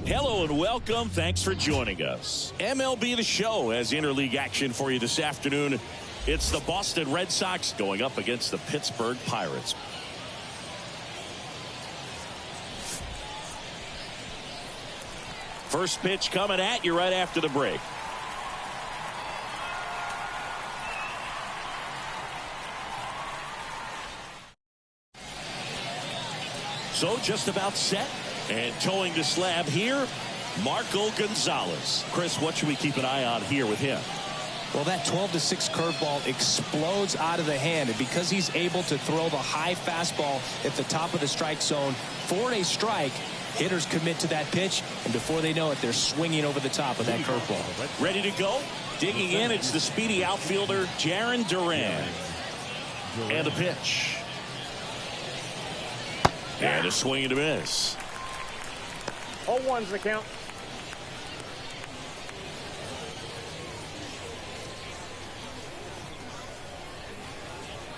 Hello and welcome. Thanks for joining us. MLB The Show has interleague action for you this afternoon. It's the Boston Red Sox going up against the Pittsburgh Pirates. First pitch coming at you right after the break. So just about set. And towing the slab here, Marco Gonzalez. Chris, what should we keep an eye on here with him? Well, that 12-6 curveball explodes out of the hand, and because he's able to throw the high fastball at the top of the strike zone for a strike, hitters commit to that pitch, and before they know it, they're swinging over the top of that curveball. Ready to go? Digging in, it's the speedy outfielder, Jarren Duran. And the pitch. And a swing and a miss. 0-1's the count.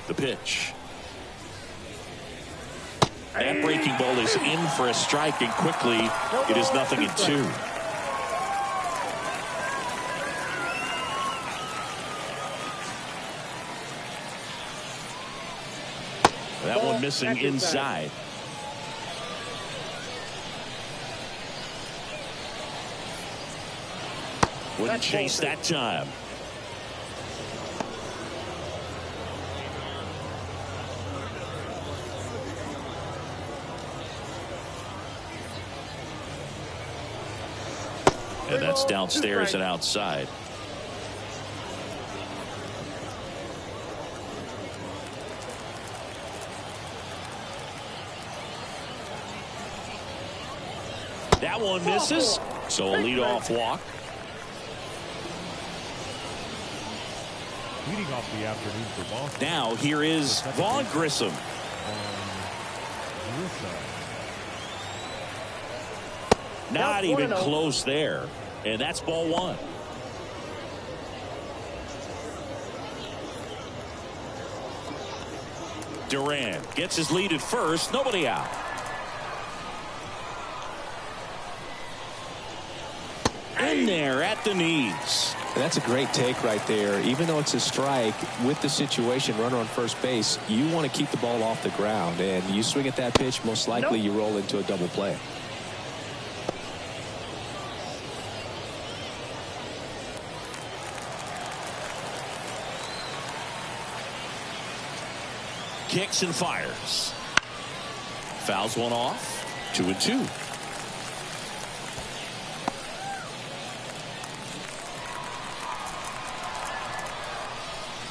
The pitch. That breaking ball is in for a strike, and quickly it is 0-2. That one missing inside. Wouldn't chase that time. And that's downstairs and outside. That one misses. So a leadoff walk. Leading off the afternoon for Boston. Now here is Vaughn Grissom. Not even close there. And that's ball one. Duran gets his lead at first. Nobody out. In there at the knees. That's a great take right there. Even though it's a strike, with the situation, runner on first base, you want to keep the ball off the ground, and you swing at that pitch, most likely you roll into a double play. Kicks and fires. Fouls one off. 2-2.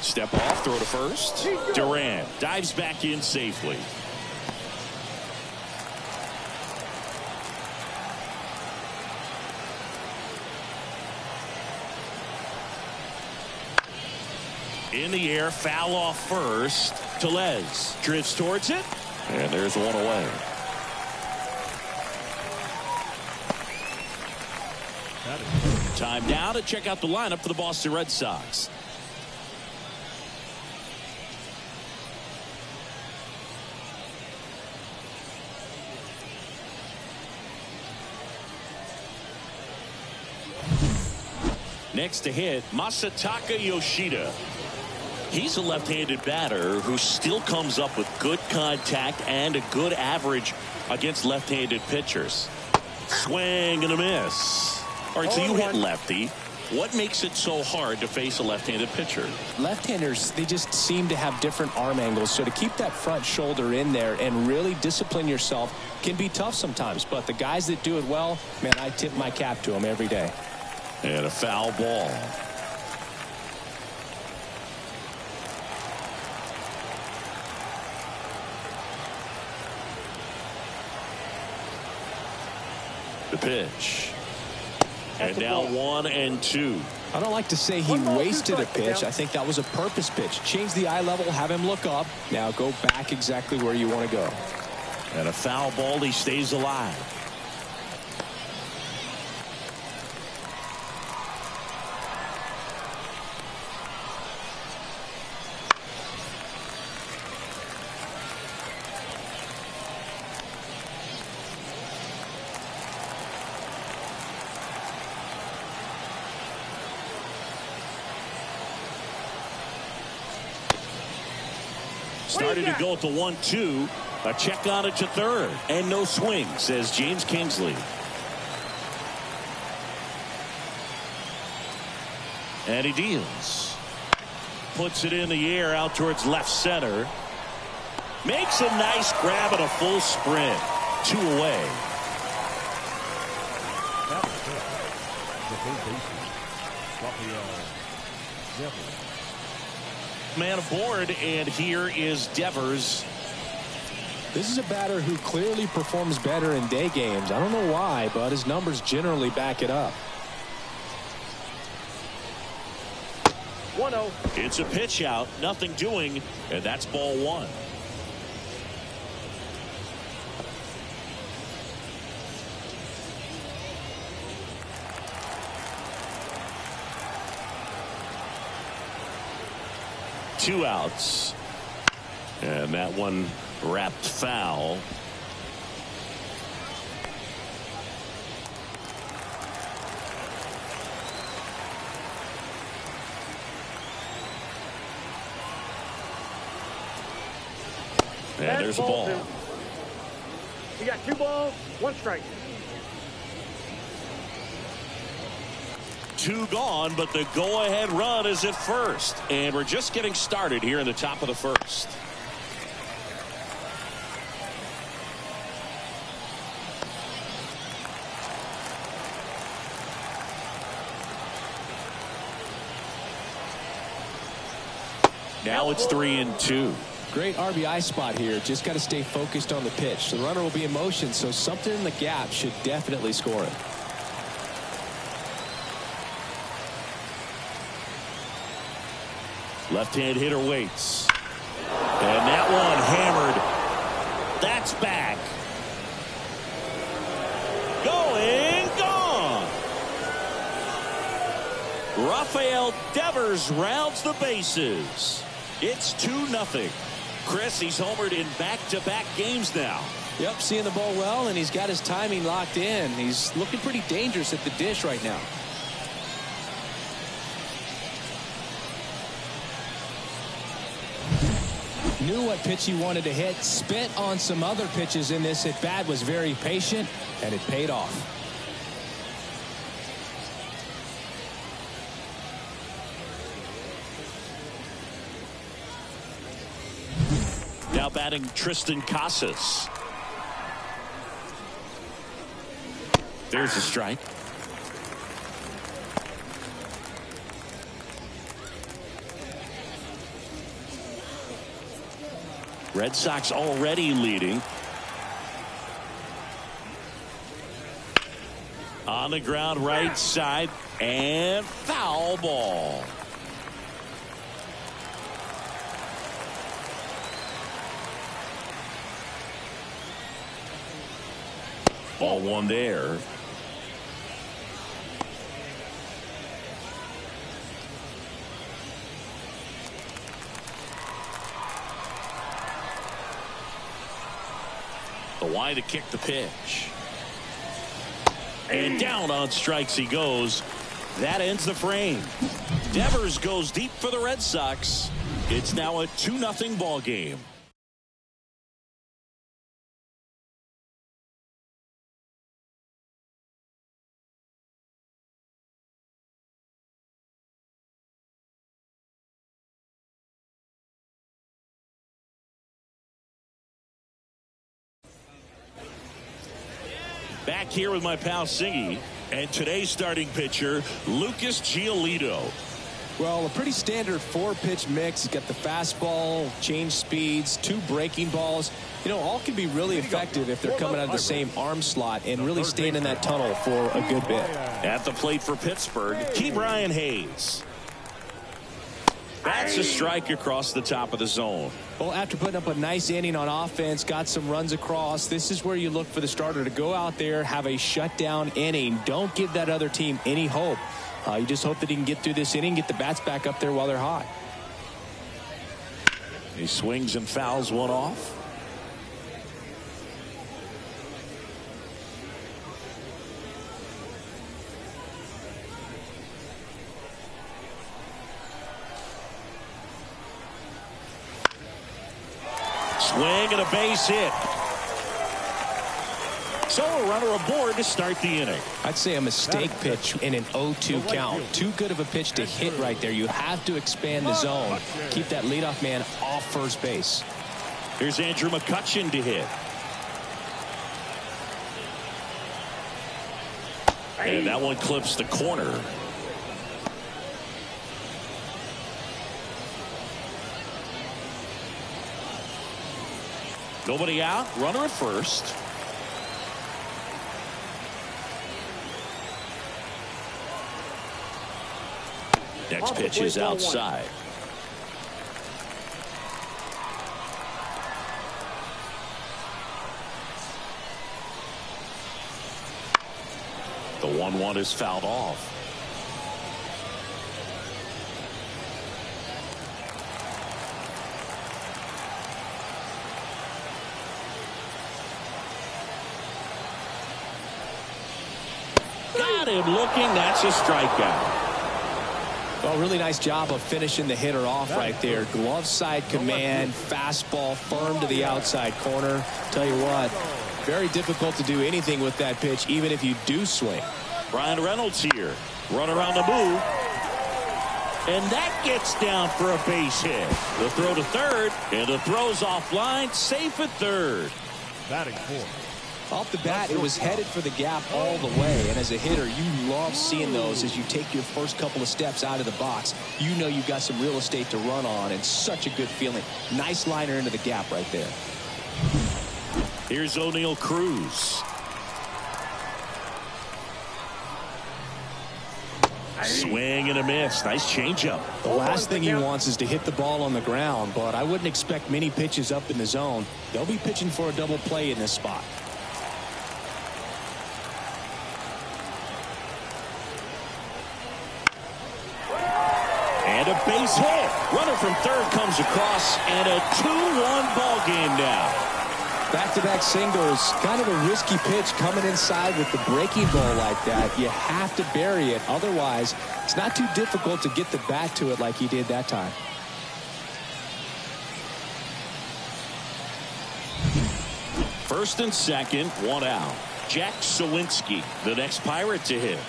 Step off, throw to first. Duran dives back in safely. In the air, foul off first. Tellez drifts towards it, and there's one away. Time now to check out the lineup for the Boston Red Sox. Next to hit, Masataka Yoshida. He's a left-handed batter who still comes up with good contact and a good average against left-handed pitchers. Swing and a miss. All right, so you hit lefty. What makes it so hard to face a left-handed pitcher? Left-handers, they just seem to have different arm angles, so to keep that front shoulder in there and really discipline yourself can be tough sometimes. But the guys that do it well, man, I tip my cap to them every day. And a foul ball. The pitch. And now 1-2. I don't like to say he wasted a pitch. I think that was a purpose pitch. Change the eye level, have him look up. Now go back exactly where you want to go. And a foul ball, he stays alive. Started to go at the 1-2. A check on it to third. And no swing, says James Kingsley. And he deals. Puts it in the air out towards left center. Makes a nice grab and a full sprint. 2 away. That was good. The third baseman, Rafael Devers. Man aboard, and here is Devers. This is a batter who clearly performs better in day games. I don't know why, but his numbers generally back it up. 1-0. It's a pitch out, nothing doing, and that's ball 1. Two outs, and that one wrapped foul. And there's a ball. 2. You got 2 balls, 1 strike. 2 gone, but the go-ahead run is at first. And we're just getting started here in the top of the first. Now it's 3-2. Great RBI spot here. Just got to stay focused on the pitch. The runner will be in motion, so something in the gap should definitely score it. Left-hand hitter waits. And that one hammered. That's back. Going, gone. Rafael Devers rounds the bases. It's 2-0. Chris, he's homered in back-to-back games now. Yep, seeing the ball well, and he's got his timing locked in. He's looking pretty dangerous at the dish right now. Knew what pitch he wanted to hit, spent on some other pitches in this at bat, was very patient, and it paid off. Now batting Tristan Casas. There's a strike. Red Sox already leading. On the ground, right side, and foul ball. Ball 1 there. The wide to kick the pitch. And down on strikes he goes. That ends the frame. Devers goes deep for the Red Sox. It's now a 2-0 ball game. Back here with my pal Singy, and today's starting pitcher, Lucas Giolito. Well, a pretty standard 4-pitch mix. He's got the fastball, change speeds, 2 breaking balls. You know, all can be really effective if they're coming out of the same arm slot and really staying in that tunnel for a good bit. At the plate for Pittsburgh, Ke'Bryan Hayes. That's a strike across the top of the zone. Well, after putting up a nice inning on offense, got some runs across, this is where you look for the starter to go out there, have a shutdown inning. Don't give that other team any hope. You just hope that he can get through this inning, get the bats back up there while they're hot. He swings and fouls one off. Swing and a base hit. So a runner aboard to start the inning. I'd say a mistake pitch in an 0-2 count. Too good of a pitch to hit right there. You have to expand the zone. Keep that leadoff man off first base. Here's Andrew McCutchen to hit. And that one clips the corner. Nobody out. Runner at first. Next pitch is outside. The 1-1 is fouled off. Got him looking. That's a strikeout. Well, really nice job of finishing the hitter off right there. Glove side command, fastball firm to the outside corner. Tell you what, very difficult to do anything with that pitch, even if you do swing. Brian Reynolds here. Runner on the move. And that gets down for a base hit. The throw to third, and the throw's offline, safe at third. Batting fourth. Off the bat, it was headed for the gap all the way. And as a hitter, you love seeing those as you take your first couple of steps out of the box. You know you've got some real estate to run on, and such a good feeling. Nice liner into the gap right there. Here's O'Neal Cruz. Swing and a miss. Nice changeup. The last thing he wants is to hit the ball on the ground, but I wouldn't expect many pitches up in the zone. They'll be pitching for a double play in this spot. And a base hit. Runner from third comes across, and a 2-1 ball game now. Back-to-back singles, kind of a risky pitch coming inside with the breaking ball like that. You have to bury it. Otherwise, it's not too difficult to get the bat to it like he did that time. First and second, one out. Jack Sawinski, the next Pirate to hit.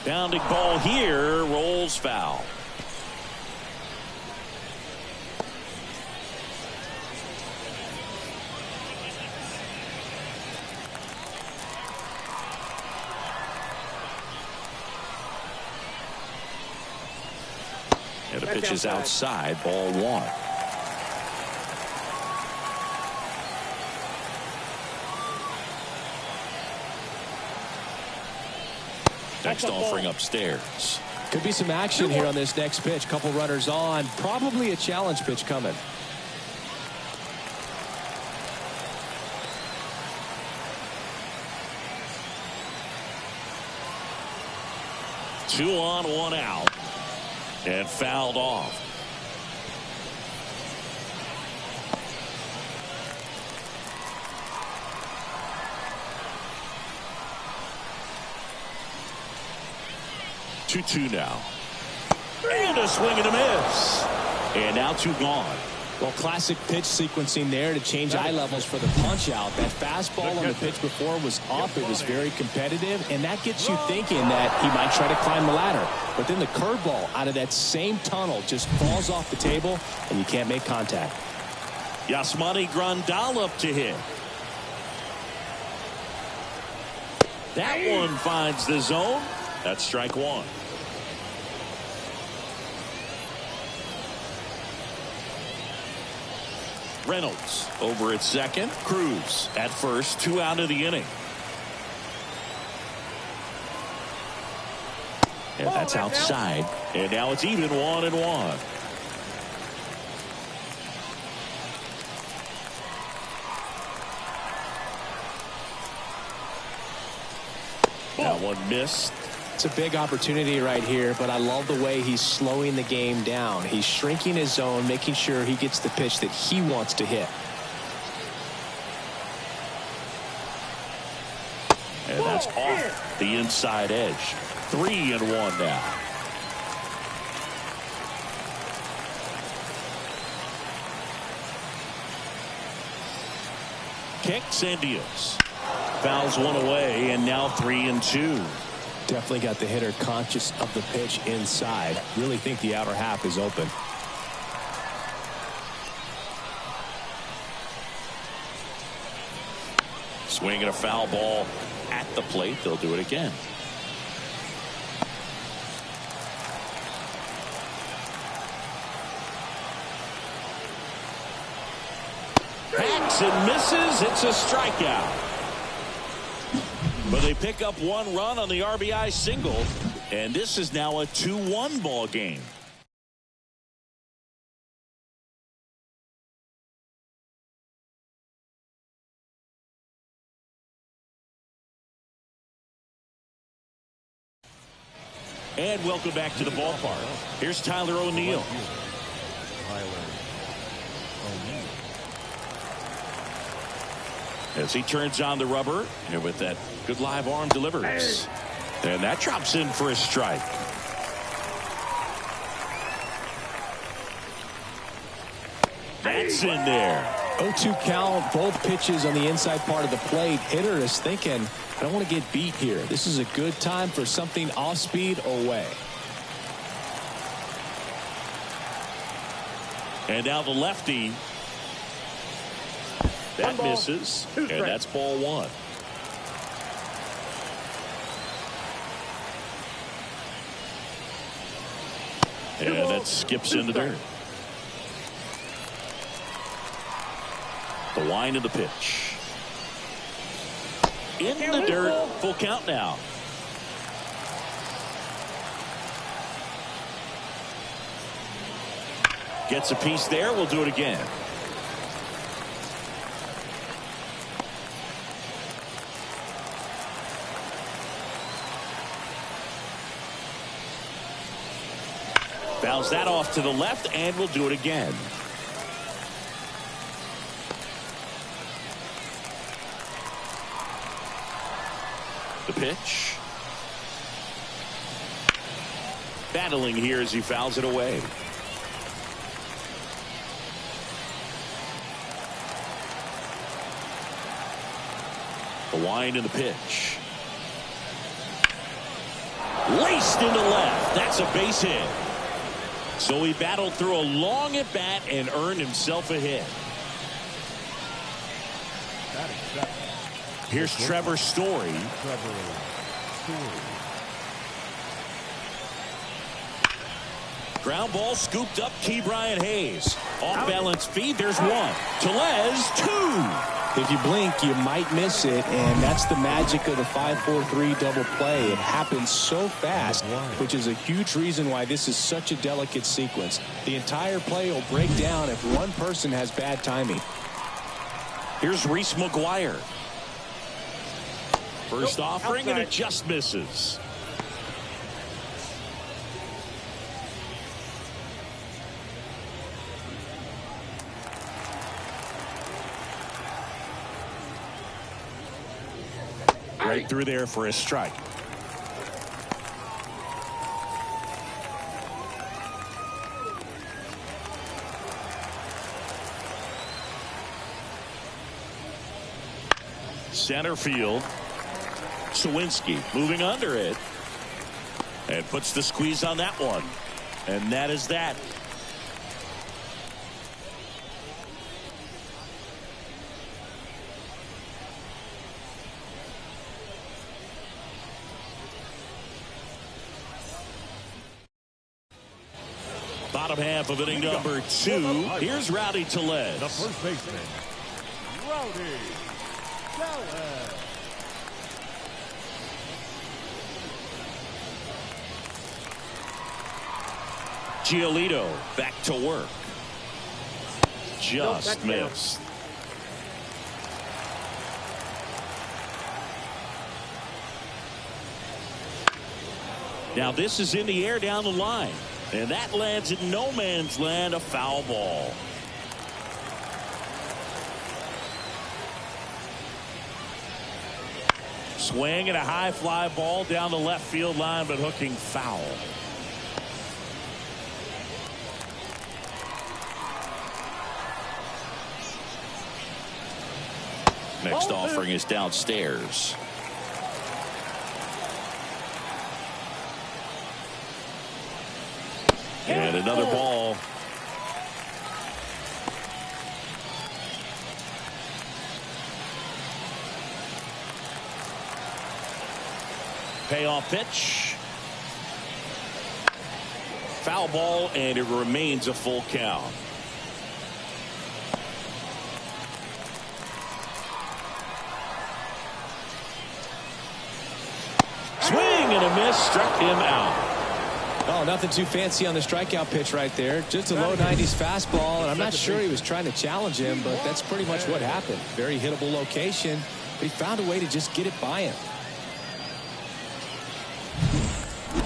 Bounding ball here, rolls foul. And the pitch is outside, ball one. Next offering upstairs. Could be some action here on this next pitch. Couple runners on. Probably a challenge pitch coming. Two on, one out. And fouled off. Two now. And a swing and a miss. And now two gone. Well, classic pitch sequencing there to change eye levels for the punch out. That fastball on the pitch before was up. It was very competitive, and that gets you thinking that he might try to climb the ladder. But then the curveball out of that same tunnel just falls off the table, and you can't make contact. Yasmani Grandal up to hit. That one finds the zone. That's strike one. Reynolds over at second. Cruz at first. Two out of the inning. And that's outside. And now it's even 1-1. That one missed. It's a big opportunity right here, but I love the way he's slowing the game down. He's shrinking his zone, making sure he gets the pitch that he wants to hit. And that's off the inside edge. 3-1 now. kicks and deals. Fouls one away, and now 3-2. Definitely got the hitter conscious of the pitch inside. Really think the outer half is open. Swinging a foul ball at the plate. They'll do it again. Hacks and misses. It's a strikeout. But they pick up one run on the RBI single, and this is now a 2-1 ball game. And welcome back to the ballpark. Here's Tyler O'Neill. As he turns on the rubber, and with that good live arm delivers. And that drops in for a strike. That's in there. 0-2 count, both pitches on the inside part of the plate. Hitter is thinking, I don't want to get beat here. This is a good time for something off speed or way. And now the lefty. That misses, and that's ball one. And that skips in the dirt. The wind of the pitch. In the dirt, full count now. Gets a piece there, we'll do it again. Fouls that off to the left, and we'll do it again. The pitch. Battling here as he fouls it away. The wind and the pitch. Laced into left. That's a base hit. So he battled through a long at bat and earned himself a hit. Here's Trevor Story. Ground ball scooped up. Key Brian Hayes. Off balance feed. There's one. Tellez, two. If you blink, you might miss it, and that's the magic of the 5-4-3 double play. It happens so fast, which is a huge reason why this is such a delicate sequence. The entire play will break down if one person has bad timing. Here's Reese McGuire. First offering, and it just misses. Right through there for a strike. Center field. Sawinski moving under it. And puts the squeeze on that one. And that is that. Bottom half of inning number 2. Here's Rowdy Tellez. The first baseman, Rowdy Tellez. Giolito back to work. Just missed. Now this is in the air down the line. And that lands in no man's land, a foul ball. Swing and a high fly ball down the left field line, but hooking foul. Next offering is downstairs. And another ball. Payoff pitch. Foul ball, and it remains a full count. Swing and a miss, struck him out. Oh, nothing too fancy on the strikeout pitch right there. Just a low 90s fastball, and I'm not sure he was trying to challenge him, but that's pretty much what happened. Very hittable location, but he found a way to just get it by him.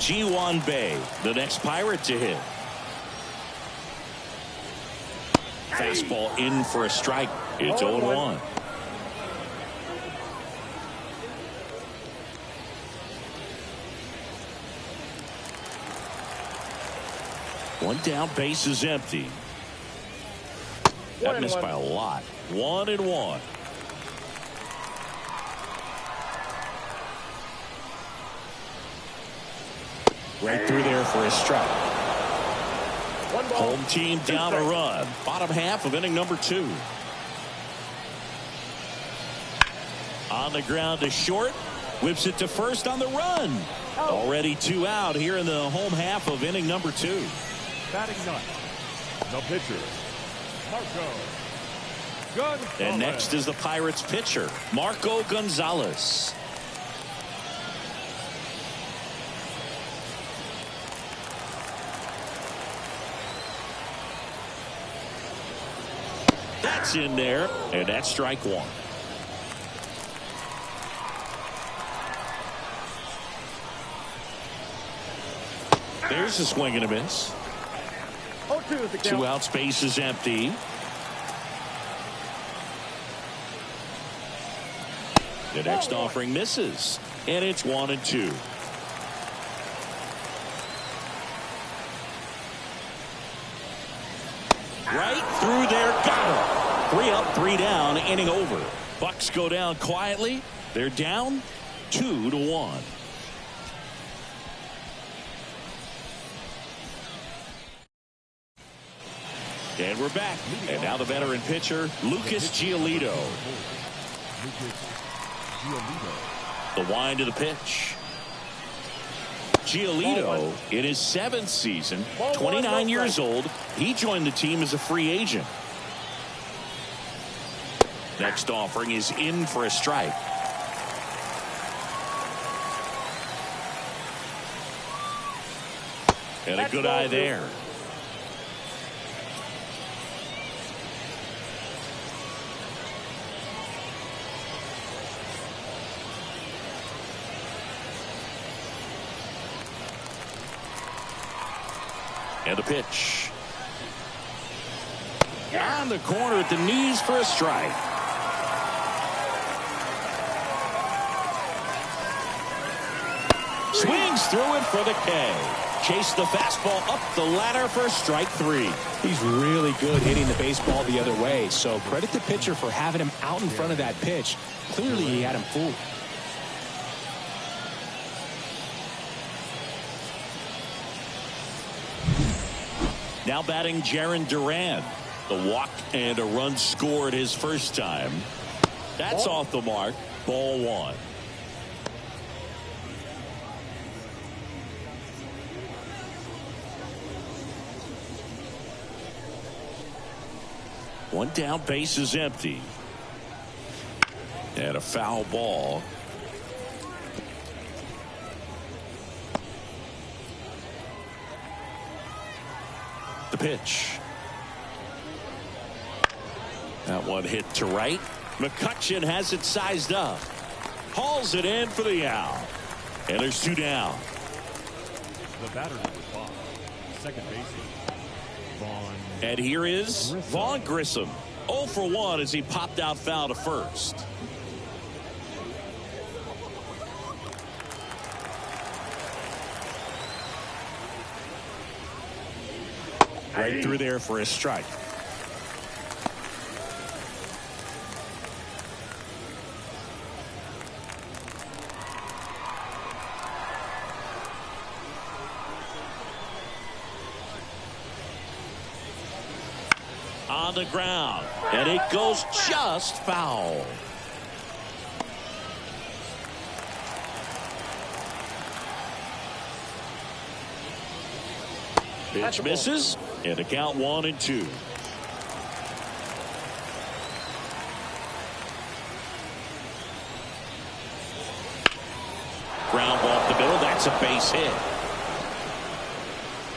Ji-Hwan Bae, the next Pirate to hit. Fastball in for a strike. It's 0-1. One down, base is empty. That missed by a lot. 1-1. Right through there for a strike. Home team down a run. Bottom half of inning number 2. On the ground to short. Whips it to first on the run. Already 2 out here in the home half of inning number 2. Batting ninth, the pitcher, Marco Gonzalez. And next is the Pirates pitcher, Marco Gonzalez. That's in there, and that's strike 1. There's a swing and a miss. 2 outs, base is empty. The next offering misses, and it's 1-2. Right through there, got him. 3 up, 3 down, inning over. Bucks go down quietly. They're down 2-1. And we're back. And now the veteran pitcher, Lucas Giolito. The wind of the pitch. Giolito, in his 7th season, 29 years old, he joined the team as a free agent. Next offering is in for a strike. And a good eye there. And the pitch. On the corner at the knees for a strike. Swings through it for the K. Chase the fastball up the ladder for strike 3. He's really good hitting the baseball the other way, so credit the pitcher for having him out in front of that pitch. Clearly he had him fooled. Now batting Jarren Duran. The walk and a run scored his first time. That's off the mark. Ball 1. One down, base is empty. And a foul ball. The pitch. That one hit to right. McCutchen has it sized up. Hauls it in for the out. And there's 2 down. The batter number 5, second baseman, Vaughn. And here is Vaughn Grissom. 0 for 1 as he popped out foul to first. Right through there for a strike. on the ground, and it goes just foul. Pitch misses, and the count 1-2. Ground ball up the middle. That's a base hit.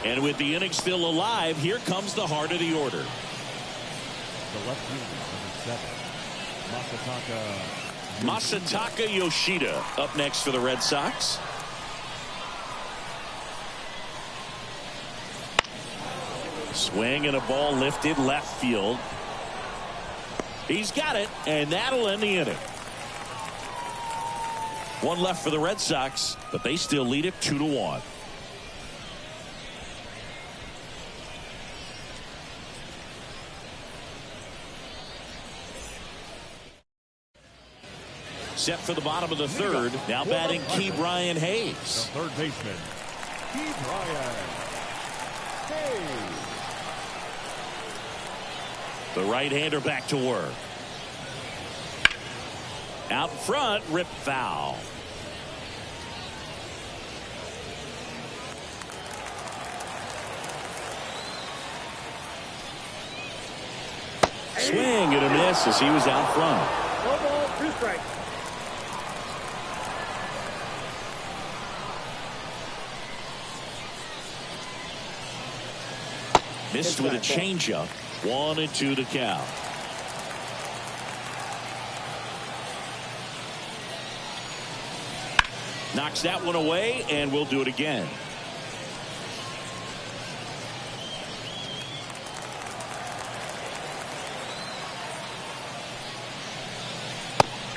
And with the inning still alive, here comes the heart of the order. The left fielder, number 7, Masataka Yoshida up next for the Red Sox. Swing and a ball lifted left field. He's got it, and that'll end the inning. One left for the Red Sox, but they still lead it 2-1. Set for the bottom of the third. Now batting Key Brian the Hayes. third baseman, Key Brian Hayes. The right-hander back to work. Out front, rip foul. Swing and a miss as he was out front. No ball, 2 strikes. Missed with a changeup. 1-2 the count. Knocks that one away, and we'll do it again.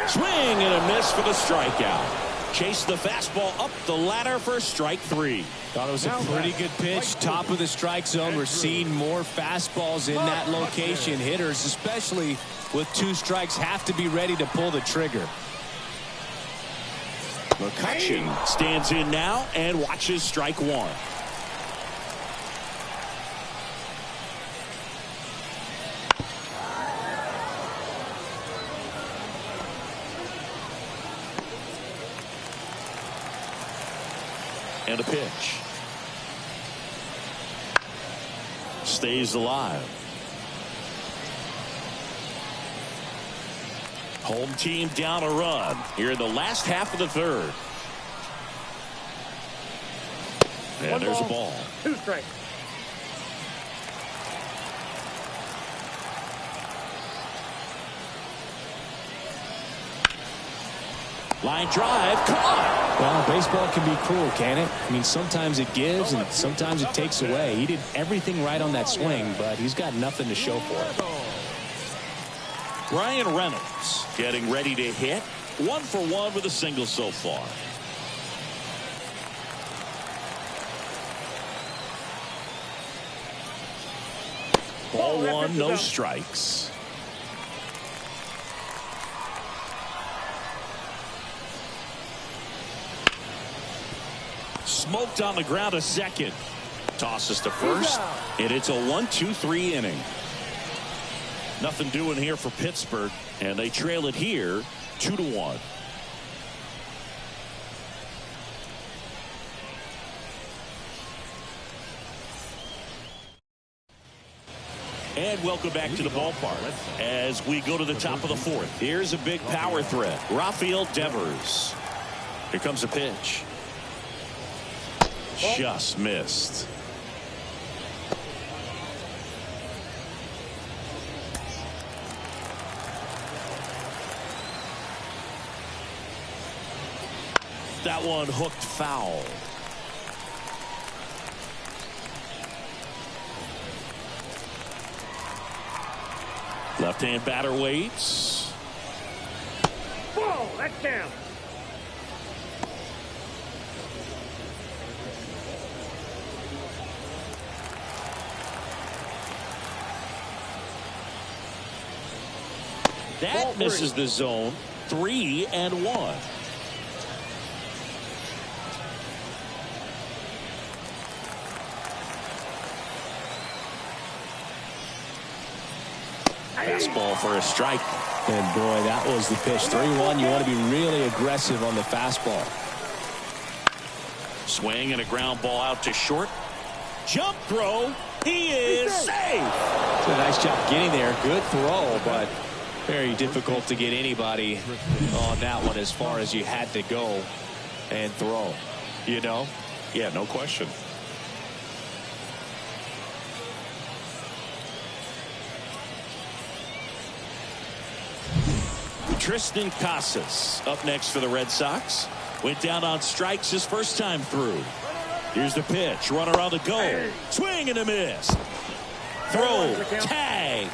Swing and a miss for the strikeout. Chase the fastball up the ladder for strike 3. Thought it was a pretty good pitch. Top of the strike zone. We're seeing more fastballs in that location. Hitters, especially with 2 strikes, have to be ready to pull the trigger. McCutcheon stands in now and watches strike 1. And a pitch. Stays alive. Home team down a run here in the last half of the third. And there's a ball. 2 strikes. Line drive. Come on. Well, baseball can be cruel, can it? I mean, sometimes it gives and sometimes it takes away. He did everything right on that swing, but he's got nothing to show for it. Brian Reynolds getting ready to hit. 1 for 1 with a single so far. Ball 1, no strikes. Smoked on the ground, a second. Tosses to first, and it's a 1-2-3 inning. Nothing doing here for Pittsburgh, and they trail it here 2-1. And welcome back to the ballpark as we go to the top of the 4th. Here's a big power threat. Rafael Devers. Here comes a pitch. Just missed. That one hooked foul. Left-hand batter waits. Ball, that's down. That misses the zone. 3-1. Fastball for a strike. And boy, that was the pitch. 3-1. You want to be really aggressive on the fastball. Swing and a ground ball out to short. Jump throw. He is safe. Did a nice job getting there. Good throw, but very difficult to get anybody on that one as far as you had to go and throw. You know? Yeah, no question. Tristan Casas up next for the Red Sox. Went down on strikes his first time through. Here's the pitch. Runner on the go. Swing and a miss. Throw. Tag.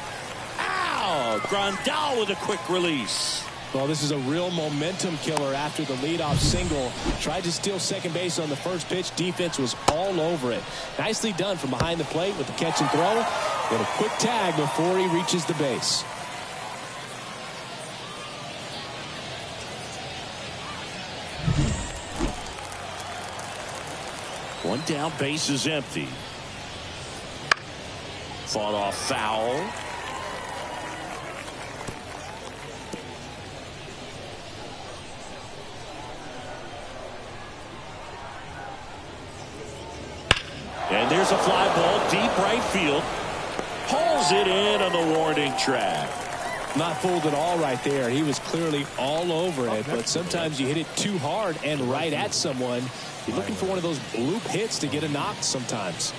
Ow! Grandal with a quick release. Well, this is a real momentum killer after the leadoff single. Tried to steal second base on the first pitch. Defense was all over it. Nicely done from behind the plate with the catch and throw. With a quick tag before he reaches the base. One down, base is empty. Fought off foul. And there's a fly ball deep right field. Pulls it in on the warning track. Not fooled at all right there. He was clearly all over it, but sometimes you hit it too hard and right at someone. You're looking for one of those bloop hits to get a knock sometimes.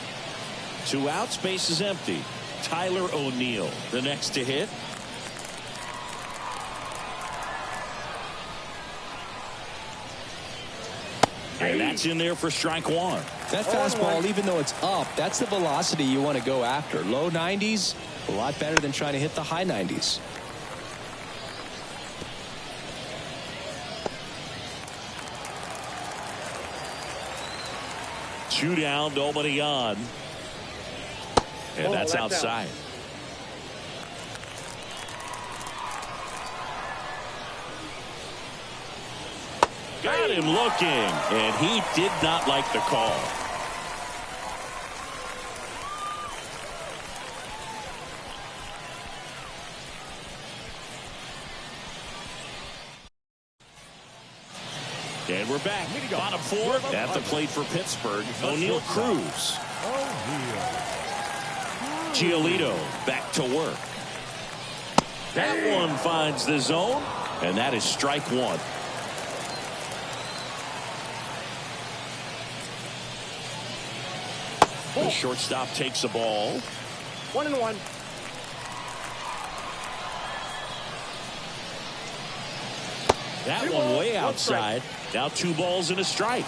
2 outs, base is empty. Tyler O'Neill, the next to hit. And that's in there for strike one. That fastball, even though it's up, that's the velocity you want to go after. Low 90s, a lot better than trying to hit the high 90s. Two down, nobody on. And that's outside. Got him looking, and he did not like the call. And we're back. Bottom four at the plate for Pittsburgh. O'Neill Cruz. Giolito back to work. That one finds the zone, and that is strike one. The shortstop takes the ball. 1-1. That one way outside. Now 2 balls and a strike.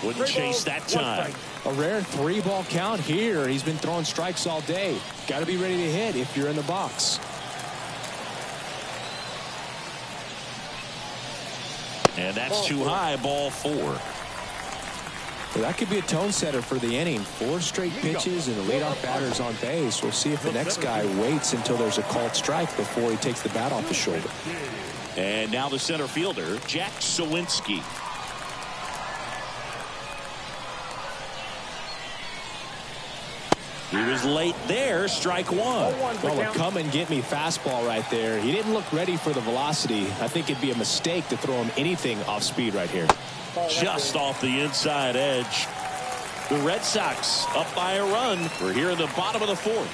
Wouldn't chase that time. A rare 3-ball count here. He's been throwing strikes all day. Got to be ready to hit if you're in the box. And that's too high. Ball 4. Well, that could be a tone setter for the inning. 4 straight pitches and the leadoff batter's on base. We'll see if the next guy waits until there's a called strike before he takes the bat off the shoulder. And now the center fielder, Jack Sawinski. He was late there. Strike one. Well, a come and get me fastball right there. He didn't look ready for the velocity. I think it'd be a mistake to throw him anything off speed right here. Just off the inside edge. The Red Sox up by a run. We're here in the bottom of the 4th.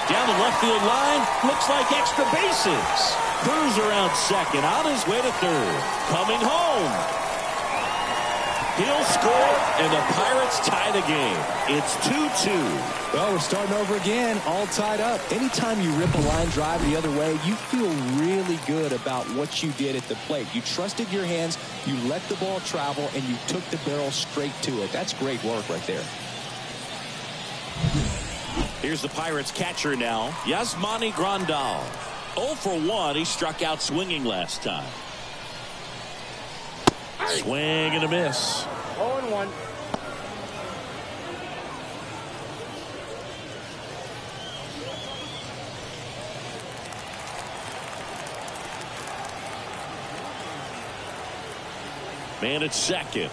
Down the left field line. Looks like extra bases. Cruz around second. On his way to third. Coming home. He'll score, and the Pirates tie the game. It's 2-2. Well, we're starting over again, all tied up. Anytime you rip a line drive the other way, you feel really good about what you did at the plate. You trusted your hands, you let the ball travel, and you took the barrel straight to it. That's great work right there. Here's the Pirates catcher now, Yasmani Grandal. 0 for 1. He struck out swinging last time. Swing and a miss. 0-1. And it's second.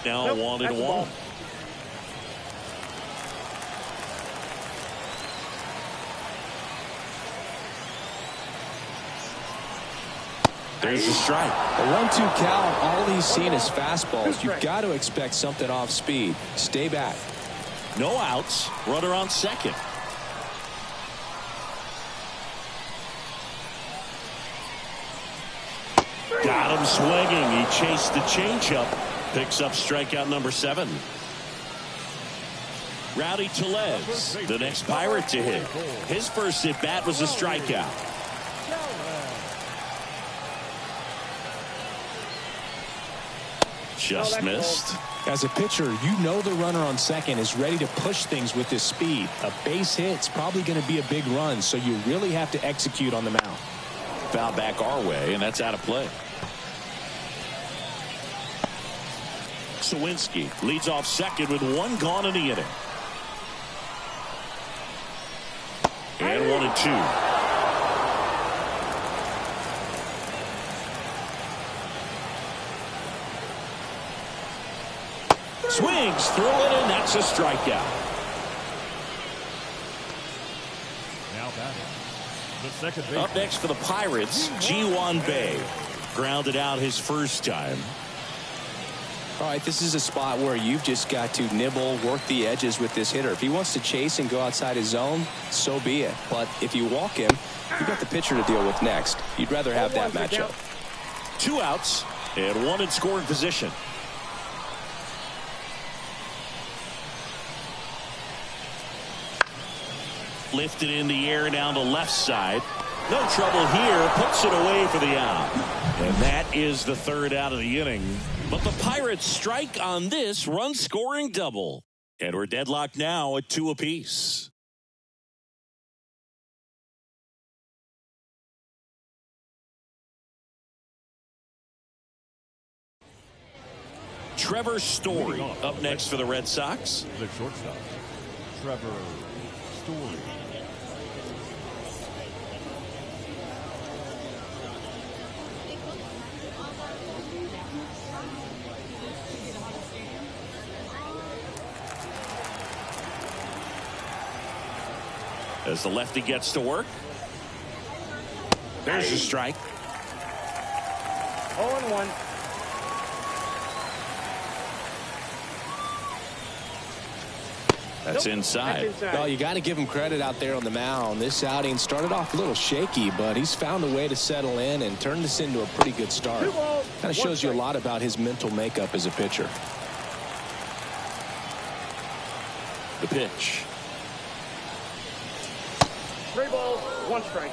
Now Nope, 1-1. that's the ball. There's a strike. A 1-2 count. All he's seen is fastballs. You've got to expect something off speed. Stay back. No outs. Runner on second. Got him swinging. He chased the changeup. Picks up strikeout number 7. Rowdy Tellez, the next Pirate to hit. His first at bat was a strikeout. Just missed. As a pitcher, you know the runner on second is ready to push things with his speed. A base hit's probably going to be a big run, so you really have to execute on the mound. Foul back our way, and that's out of play. Sawinski leads off second with 1 gone in the inning. And 1-2. Swings through it, and that's a strikeout. Now batting, the second baseman. Up next for the Pirates, Ji-Hwan Bae. Grounded out his first time. All right, this is a spot where you've just got to nibble, work the edges with this hitter. If he wants to chase and go outside his zone, so be it. But if you walk him, you've got the pitcher to deal with next. You'd rather have that matchup. 2 outs and 1 in scoring position. Lifted in the air down the left side. No trouble here. Puts it away for the out. And that is the 3rd out of the inning. But the Pirates strike on this run-scoring double. And we're deadlocked now at 2 apiece. Trevor Story up next for the Red Sox. The shortstop, Trevor Story. As the lefty gets to work. There's a strike. 0-1. That's inside. Well, you got to give him credit out there on the mound. This outing started off a little shaky, but he's found a way to settle in and turn this into a pretty good start. Kind of shows you a lot about his mental makeup as a pitcher. The pitch. 3 balls, 1 strike.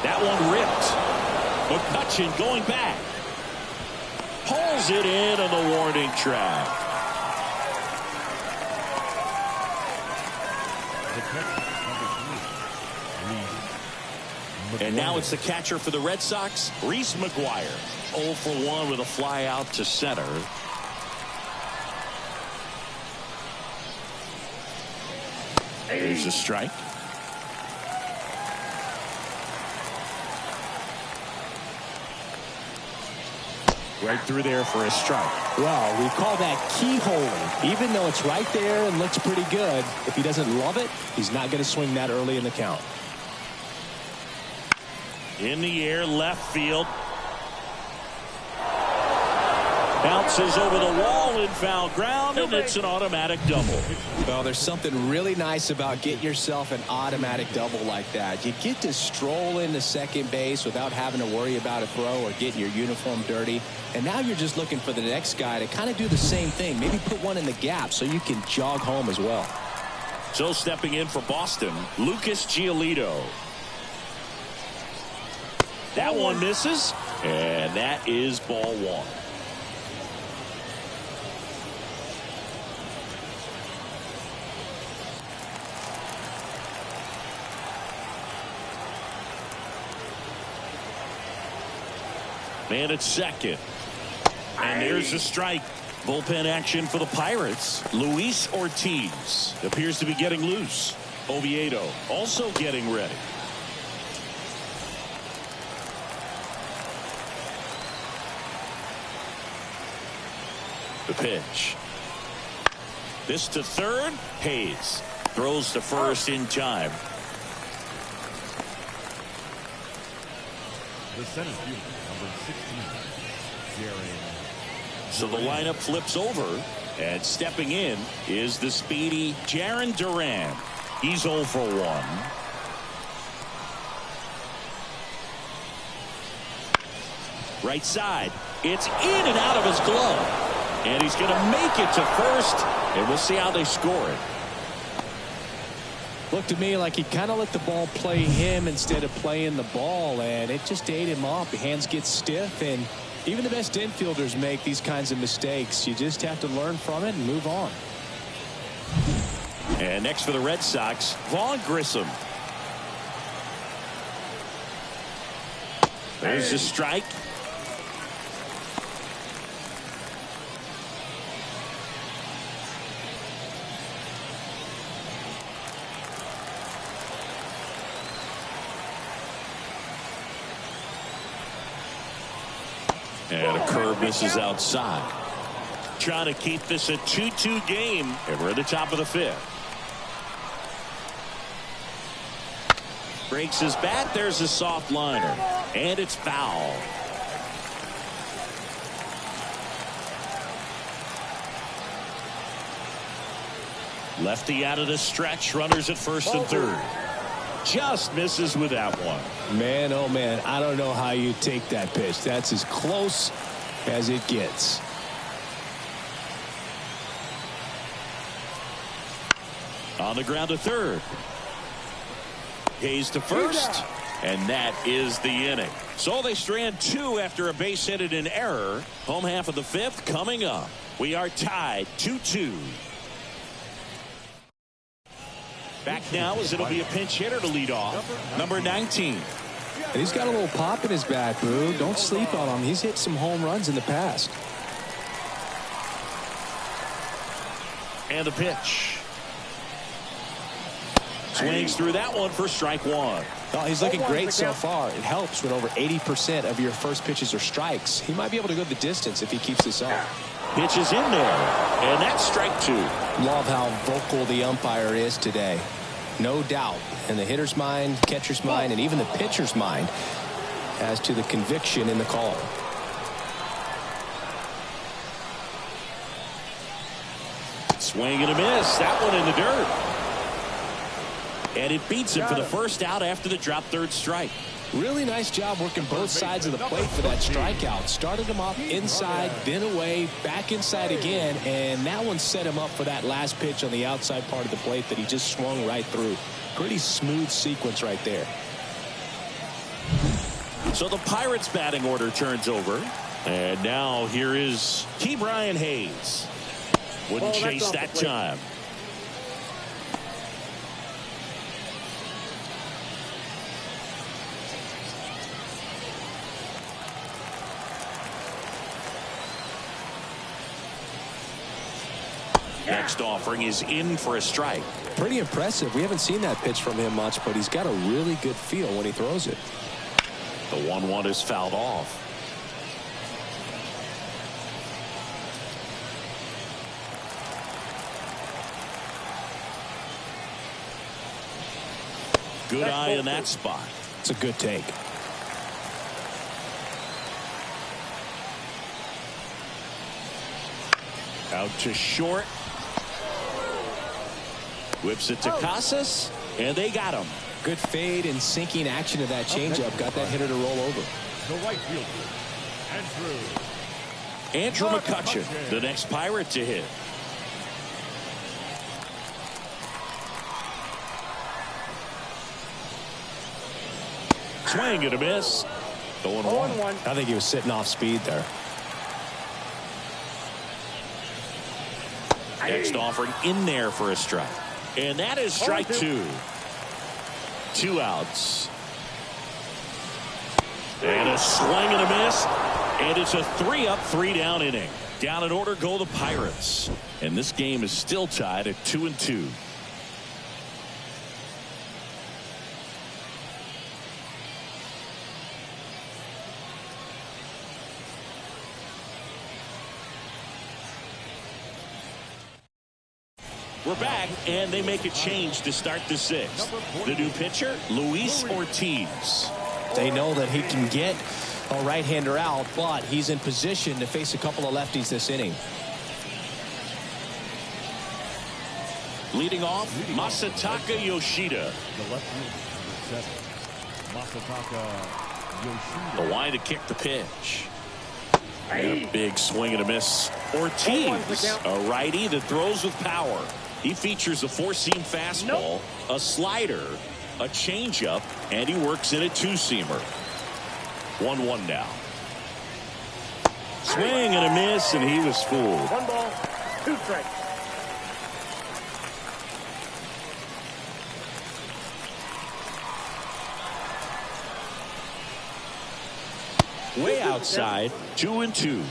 That one ripped. McCutchen going back. Pulls it in on the warning track. And now it's the catcher for the Red Sox, Reese McGuire. 0 for 1 with a fly out to center. There's a strike. Right through there for a strike. Well, we call that keyholing. Even though it's right there and looks pretty good, if he doesn't love it, he's not going to swing that early in the count. In the air, left field. Bounces over the wall in foul ground, and it's an automatic double. Well, there's something really nice about getting yourself an automatic double like that. You get to stroll into second base without having to worry about a throw or getting your uniform dirty. And now you're just looking for the next guy to kind of do the same thing. Maybe put one in the gap so you can jog home as well. So stepping in for Boston, Lucas Giolito. That one misses, and that is ball 1. Man at second. And there's a strike. Bullpen action for the Pirates. Luis Ortiz appears to be getting loose. Oviedo also getting ready. The pitch. This to third. Hayes throws to first in time. The center fielder, number 16, Jerry. So the lineup flips over, and stepping in is the speedy Jarren Duran. He's 0 for 1. Right side. It's in and out of his glove. And he's going to make it to first, and we'll see how they score it. Looked to me like he kind of let the ball play him instead of playing the ball, and it just ate him off. The hands get stiff, and even the best infielders make these kinds of mistakes. You just have to learn from it and move on. And next for the Red Sox, Vaughn Grissom. There's the strike. And a curve misses outside. Trying to keep this a 2-2 game, and we're at the top of the 5th. Breaks his bat. There's a soft liner, and it's foul. Lefty out of the stretch. Runners at first and third. Just misses with that one. Man, oh man, I don't know how you take that pitch. That's as close as it gets. On the ground to third. Hayes to first. And that is the inning. So they strand 2 after a base hit and an error. Home half of the 5th coming up. We are tied 2-2. Back now as it'll be a pinch hitter to lead off. Number 19. And he's got a little pop in his bat, Boo. Don't sleep on him. He's hit some home runs in the past. And the pitch. Swings through that one for strike 1. Well, he's looking great so far. It helps when over 80% of your first pitches are strikes. He might be able to go the distance if he keeps this up. Pitch is in there. And that's strike 2. Love how vocal the umpire is today. No doubt in the hitter's mind, catcher's mind, and even the pitcher's mind as to the conviction in the call. Swing and a miss. That one in the dirt. And it beats him for the first out after the drop third strike. Really nice job working both sides of the plate for that strikeout. Started him off inside, then away, back inside again, and that one set him up for that last pitch on the outside part of the plate that he just swung right through. Pretty smooth sequence right there. So the Pirates batting order turns over. And now here is Ke'Bryan Hayes. Wouldn't chase that time. Next offering is in for a strike. Pretty impressive. We haven't seen that pitch from him much, but he's got a really good feel when he throws it. The 1-1 is fouled off. Good eye in that spot. It's a good take. Out to short. Whips it to Casas, and they got him. Good fade and sinking action of that changeup. Got that hitter to roll over. The right fielder, Andrew McCutchen, the next Pirate to hit. Swing and a miss. The 1-1. I think he was sitting off speed there. Next offering in there for a strike. And that is strike 2. 2 outs. And a swing and a miss. And it's a 3-up, 3-down inning. Down in order go the Pirates. And this game is still tied at 2-2. We're back, and they make a change to start the sixth. The new pitcher, Luis Ortiz. They know that he can get a right-hander out, but he's in position to face a couple of lefties this inning. Leading off, Masataka Yoshida. The left fielder, number 7, Masataka Yoshida. The line to kick the pitch. And a big swing and a miss. Ortiz, a righty that throws with power. He features a four-seam fastball, a slider, a changeup, and he works in a two-seamer. 1-1 now. Swing and a miss, and he was fooled. 1 ball, 2 strikes. Way outside, 2-2.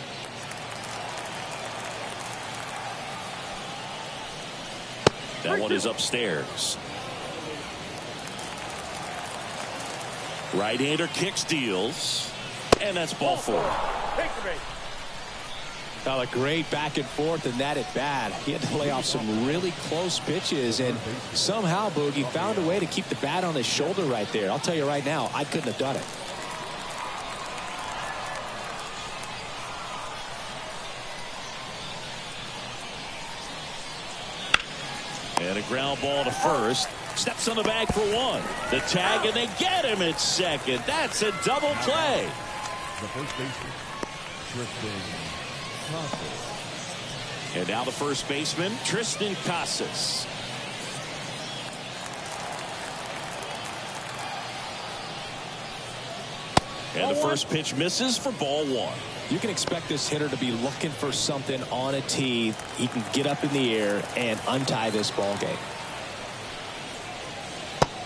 That one is upstairs. Right-hander kicks, deals, and that's ball 4. Take the base. A great back and forth in that at bat. He had to play off some really close pitches, and somehow Boogie found a way to keep the bat on his shoulder right there. I'll tell you right now, I couldn't have done it. And a ground ball to first. Steps on the bag for 1. The tag, and they get him at second. That's a double play. The first baseman, Tristan Casas. And now the first baseman, Tristan Casas. And the first pitch misses for ball 1. You can expect this hitter to be looking for something on a tee. He can get up in the air and untie this ball game.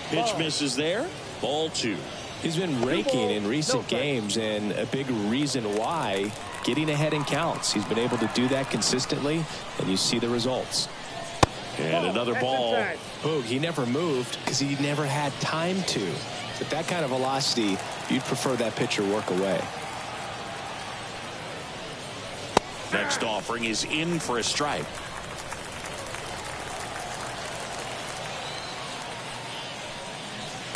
Pitch misses there. Ball 2. He's been raking in recent games, and a big reason why, getting ahead in counts. He's been able to do that consistently, and you see the results. And another ball. Boog, he never moved because he never had time to. With that kind of velocity, you'd prefer that pitcher work away. Next offering is in for a strike.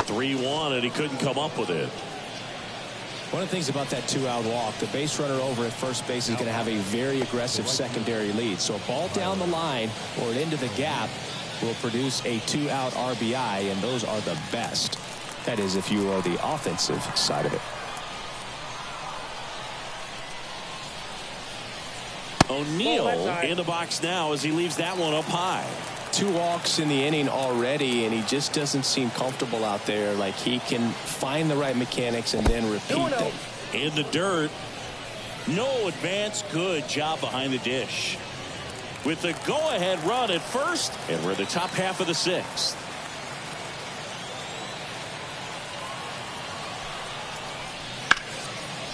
(3-1), and he couldn't come up with it. One of the things about that 2-out walk, the base runner over at first base is going to have a very aggressive secondary lead. So a ball down the line or into the gap will produce a 2-out RBI, and those are the best. That is, if you are the offensive side of it. O'Neill in the box now as he leaves that one up high. 2 walks in the inning already, and he just doesn't seem comfortable out there. Like he can find the right mechanics and then repeat them. In the dirt. No advance. Good job behind the dish. With the go-ahead run at first, and we're the top half of the 6th.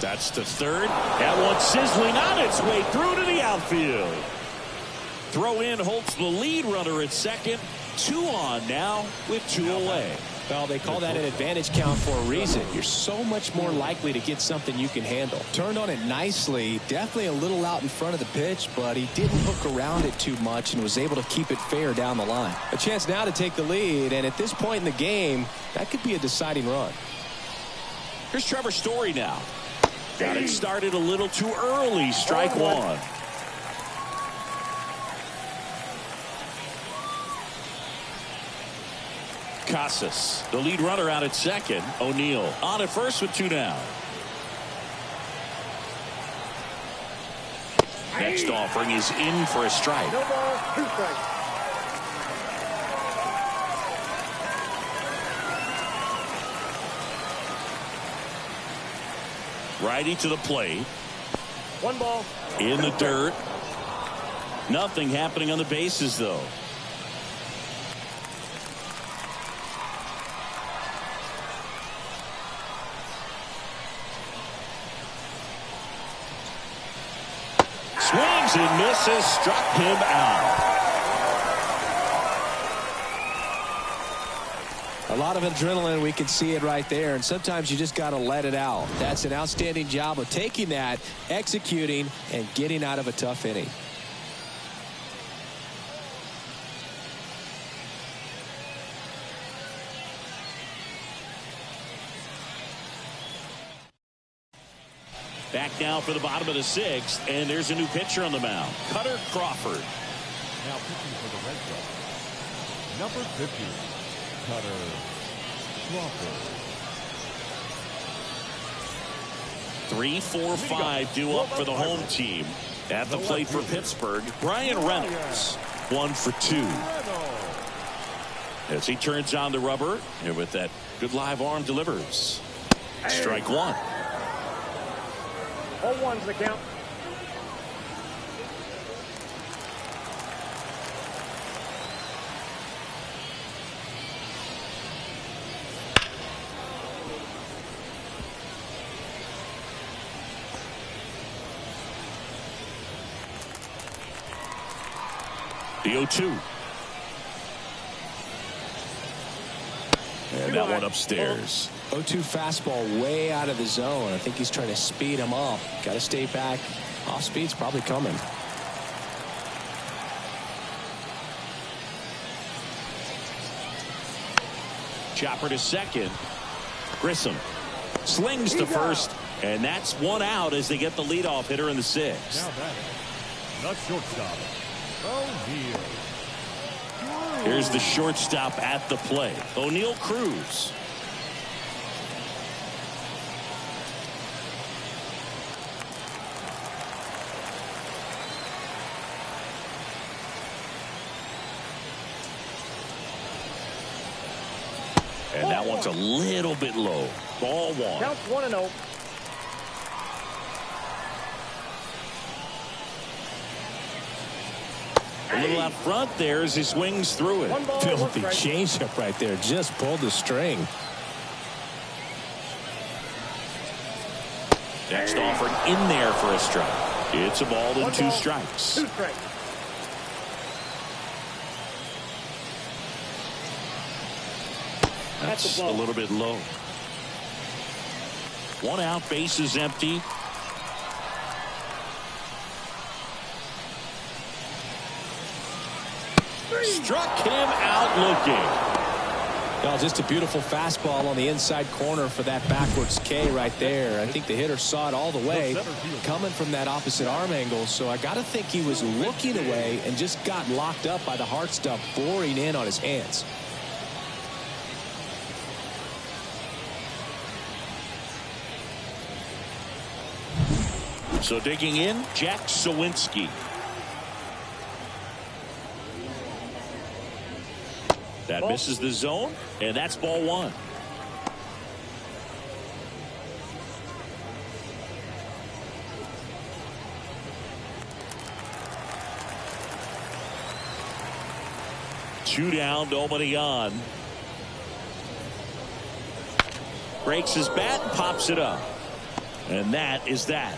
That's to third. That one sizzling on its way through to the outfield. Throw in holds the lead runner at second. 2 on now with 2 away. Well, they call that an advantage count for a reason. You're so much more likely to get something you can handle. Turned on it nicely. Definitely a little out in front of the pitch, but he didn't hook around it too much and was able to keep it fair down the line. A chance now to take the lead, and at this point in the game, that could be a deciding run. Here's Trevor Story now. Got it started a little too early. Strike 1. Casas, the lead runner, out at second. O'Neill on at first with 2 down. Next offering is in for a strike. No ball, 2 strikes. Righty to the plate. 1 ball. In the dirt. Nothing happening on the bases, though. Swings swings and misses, struck him out. A lot of adrenaline, we can see it right there, and sometimes you just got to let it out. That's an outstanding job of taking that, executing, and getting out of a tough inning. Back now for the bottom of the sixth, and there's a new pitcher on the mound, Cutter Crawford. Now pitching for the Red Sox, number 50, Cutter Crawford. 3, 4, 5 due up for the home team. At the plate for Pittsburgh, Brian Reynolds, 1 for 2. As he turns on the rubber, and with that good live arm delivers. Strike one. 0-1's the count. The 0-2. And that one upstairs. 0-2 fastball way out of the zone. I think he's trying to speed him up. Got to stay back. Off speed's probably coming. Chopper to second. Grissom slings to first, and that's one out as they get the leadoff hitter in the sixth. Now batting, the shortstop, O'Neal. Here's the shortstop at the plate, O'Neal Cruz. And that one's a little bit low. Ball one. Counts 1-0. A little out front there as he swings through it. Filthy changeup right there. Just pulled the string. Next offered in there for a strike. It's a ball and 2 strikes. 2 strikes. That's a little bit low. 1 out, base is empty. Struck him out looking. Oh, just a beautiful fastball on the inside corner for that backwards K right there. I think the hitter saw it all the way coming from that opposite arm angle. So I got to think he was looking away and just got locked up by the hard stuff boring in on his hands. So digging in, Jack Sawinski. That misses the zone, and that's ball one. Two down, nobody on. Breaks his bat and pops it up. And that is that.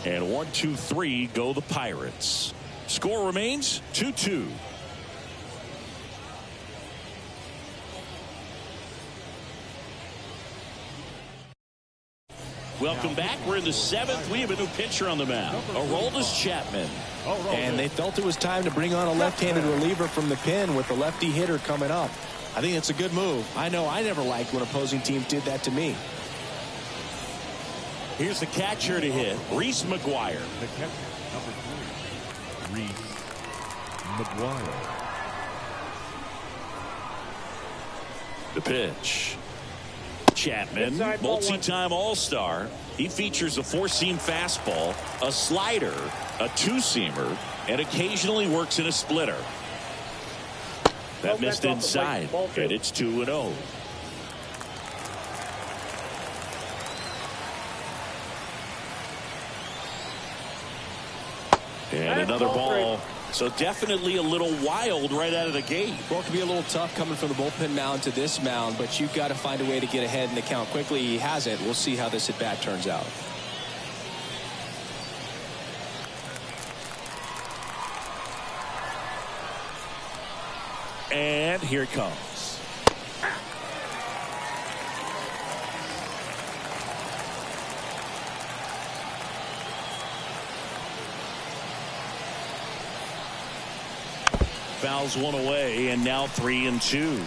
And 1, 2, 3 go the Pirates. Score remains 2-2. Welcome back. We're in the 7th. We have a new pitcher on the mound, Aroldis Chapman. And they felt it was time to bring on a left-handed reliever from the pen with the lefty hitter coming up. I think it's a good move. I know I never liked when opposing teams did that to me. Here's the catcher to hit, Reese McGuire. The catcher, number 3, Reese McGuire. The pitch. Chapman, multi-time All-Star. He features a 4-seam fastball, a slider, a 2-seamer, and occasionally works in a splitter. That missed inside, and it's 2-0. And another ball. So definitely a little wild right out of the gate. Well, it can be a little tough coming from the bullpen mound to this mound, but you've got to find a way to get ahead in the count quickly. He hasn't. We'll see how this at bat turns out. And here it comes. Fouls one away, and now 3-2.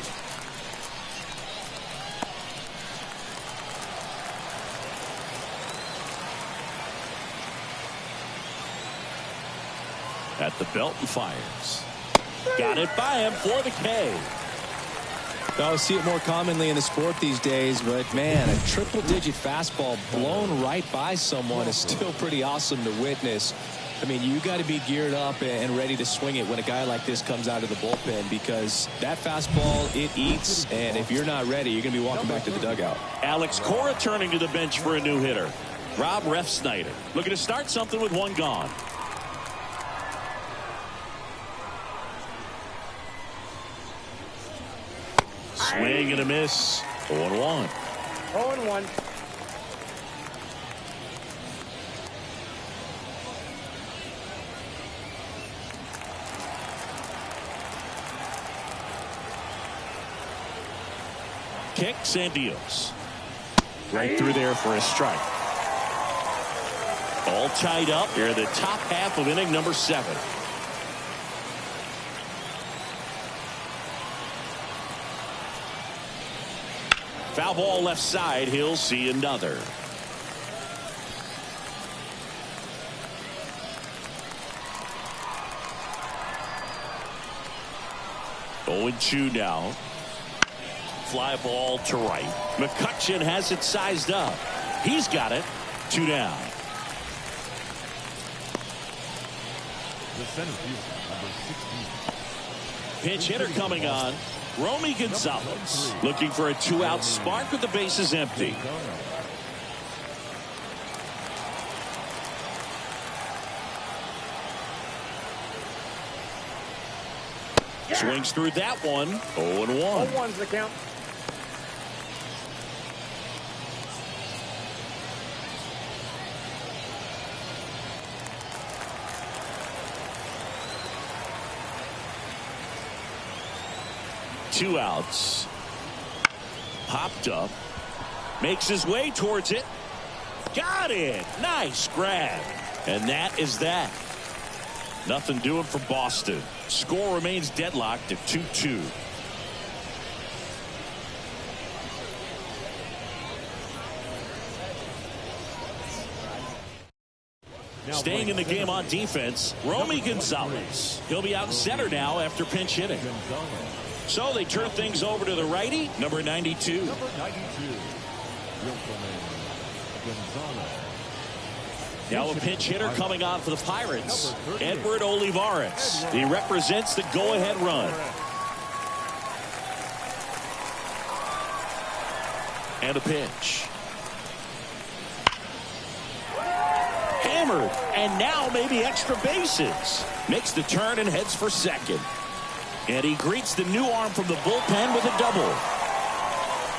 At the belt and fires. Got it by him for the K. I see it more commonly in the sport these days, but man, a triple-digit fastball blown right by someone is still pretty awesome to witness. I mean, you got to be geared up and ready to swing it when a guy like this comes out of the bullpen, because that fastball, it eats, and if you're not ready, you're going to be walking back to the dugout. Alex Cora turning to the bench for a new hitter. Rob Refsnyder looking to start something with one gone. Swing and a miss. 0-1. 0-1. Kicks and deals. Right through there for a strike. All tied up here, the top half of inning number 7. Foul ball left side. He'll see another. Oh, 0-2 now. Fly ball to right. McCutchen has it sized up. He's got it. 2 down. The center fielder, number 16. Pinch hitter coming on. Romy Gonzalez looking for a 2-out spark with the bases empty. Swings through that one. 0-1. 0-1's the count. Two outs. Popped up. Makes his way towards it. Got it. Nice grab. And that is that. Nothing doing for Boston. Score remains deadlocked at 2-2. Staying in the game on defense, Romy Gonzalez. He'll be out in center now after pinch hitting. So they turn things over to the righty, number 92. Number 92. Gonzalez. Now a pinch hitter coming on for the Pirates, Edward Olivares. He represents the go-ahead run. And a pitch. Hammered, and now maybe extra bases. Makes the turn and heads for second. And he greets the new arm from the bullpen with a double.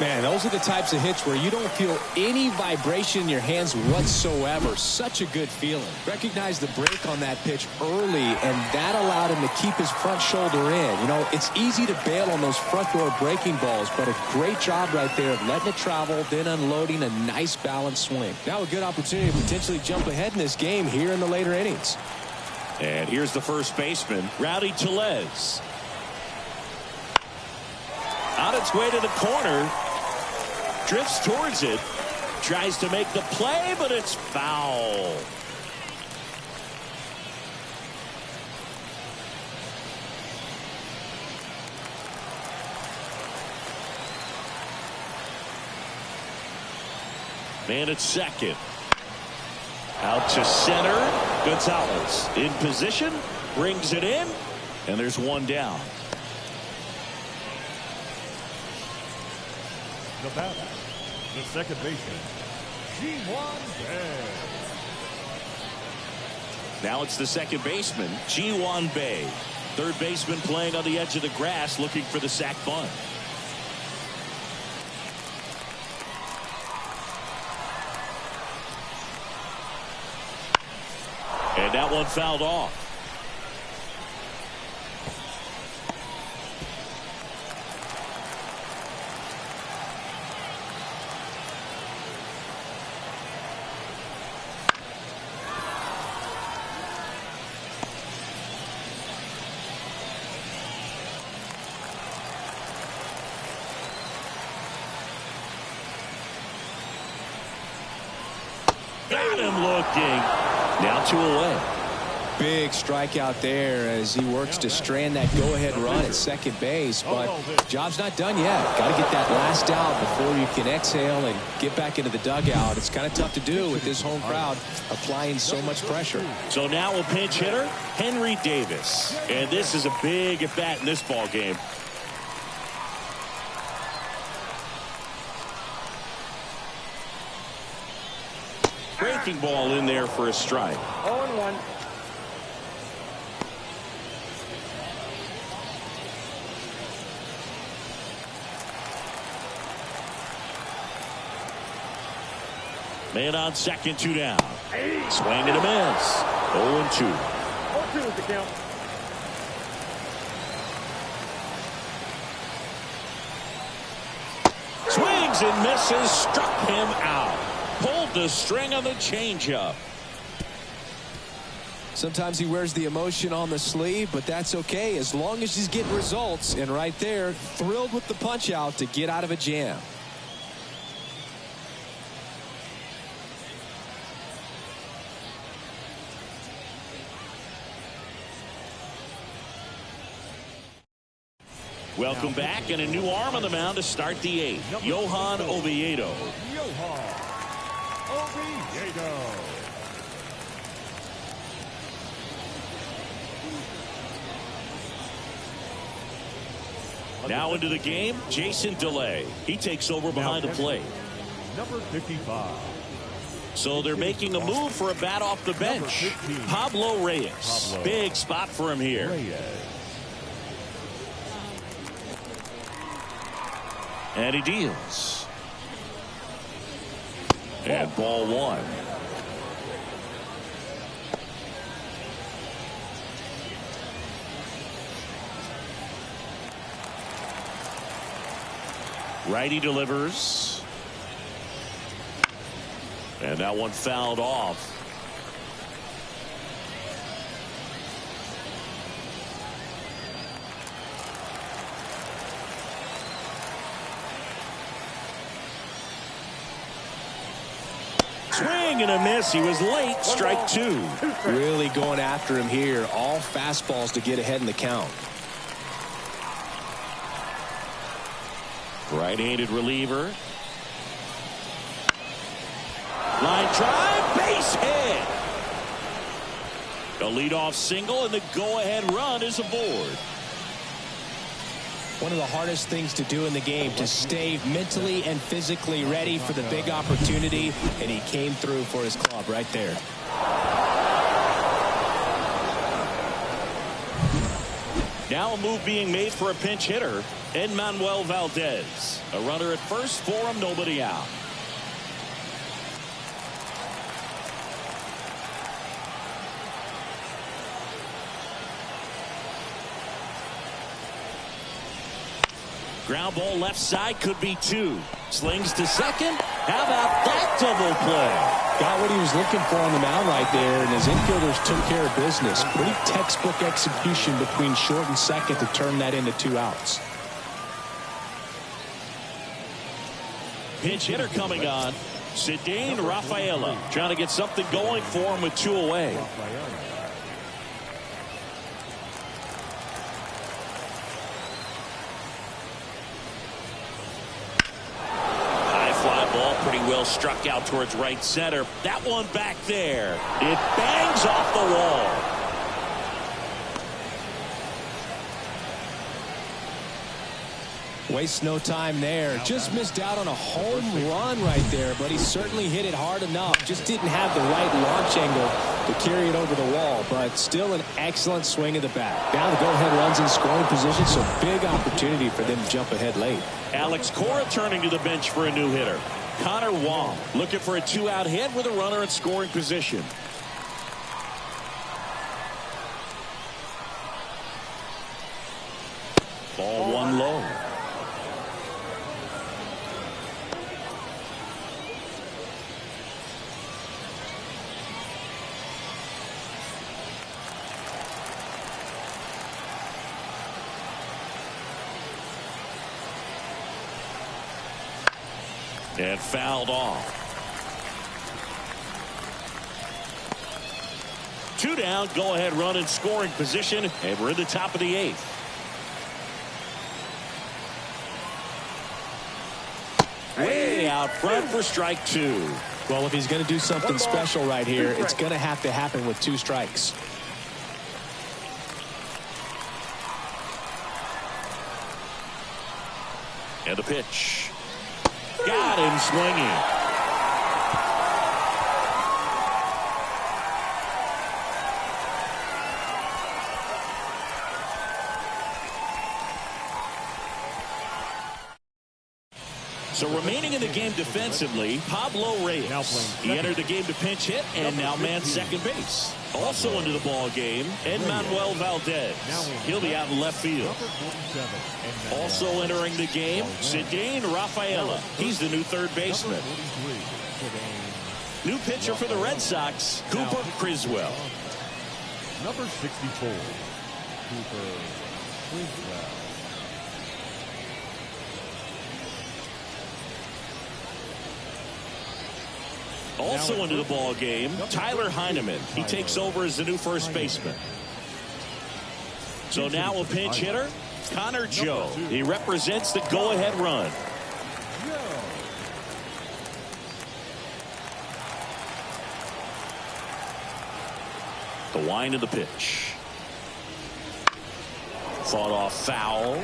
Man, those are the types of hits where you don't feel any vibration in your hands whatsoever. Such a good feeling. Recognize the break on that pitch early, and that allowed him to keep his front shoulder in. You know, it's easy to bail on those front door breaking balls, but a great job right there of letting it travel, then unloading a nice balanced swing. Now a good opportunity to potentially jump ahead in this game here in the later innings. And here's the first baseman, Rowdy Tellez. On its way to the corner. Drifts towards it. Tries to make the play, but it's foul. Man at second. Out to center. Gonzalez in position. Brings it in. And there's one down. The batter, the second baseman, Ji-Hwan Bae. Now it's the second baseman, Ji-Hwan Bae. Third baseman playing on the edge of the grass looking for the sac bunt. And that one fouled off. Got him looking. Now 2 away. Big strikeout there as he works to strand that go-ahead run at second base, but job's not done yet. Got to get that last out before you can exhale and get back into the dugout. It's kind of tough to do with this home crowd applying so much pressure. So now a pinch hitter, Henry Davis, and this is a big at bat in this ball game. Breaking ball in there for a strike. 0-1. Man on second, 2 down. Swing and a miss. 0-2. 0-2 is the count. Swings and misses. Struck him out. Pulled the string on the changeup. Sometimes he wears the emotion on the sleeve, but that's okay as long as he's getting results. And right there, thrilled with the punch out to get out of a jam. Welcome back, and a new arm on the mound to start the 8th. Johan Oviedo. Now into the game, Jason DeLay. He takes over behind the plate. Number 55. So they're making a move for a bat off the bench. Pablo Reyes. Big spot for him here. And he deals. And ball 1. Righty delivers. And that one fouled off. Swing and a miss. He was late. Strike 2. Really going after him here. All fastballs to get ahead in the count. Right-handed reliever. Line drive. Base hit. A leadoff single, and the go-ahead run is aboard. One of the hardest things to do in the game, to stay mentally and physically ready for the big opportunity, and he came through for his club right there. Now a move being made for a pinch hitter, Enmanuel Valdez. A runner at first for him, nobody out. Ground ball left side, could be 2. Slings to second. How about that double play? Got what he was looking for on the mound right there, and his infielders took care of business. Pretty textbook execution between short and second to turn that into 2 outs. Pinch hitter coming on. Cedane Rafaela trying to get something going for him with 2 away. Pretty well struck out towards right center. That one back there. It bangs off the wall. Wastes no time there. Just missed out on a home run right there, but he certainly hit it hard enough. Just didn't have the right launch angle to carry it over the wall, but still an excellent swing of the bat. Now the go-ahead runs in scoring position, so big opportunity for them to jump ahead late. Alex Cora turning to the bench for a new hitter. Connor Wong looking for a 2-out hit with a runner in scoring position. Ball one low. And fouled off. 2 down, go ahead run in scoring position, and we're in the top of the 8th. Way out front for strike 2. Well, if he's going to do something special right here, it's going to have to happen with 2 strikes. And the pitch. Got him swinging. So remaining in the game defensively, Pablo Reyes. He entered the game to pinch hit and now man second base. Also into the ball game, Manuel Valdez. He'll be out in left field. Also entering the game, Cedane Rafaela. He's the new third baseman. New pitcher for the Red Sox, Cooper Criswell. Number 64, Cooper Criswell. Also into the ball game, Tyler Heineman. He takes over as the new first baseman. So now a pinch hitter, Connor Joe. He represents the go-ahead run. The wind of the pitch. Fought off foul.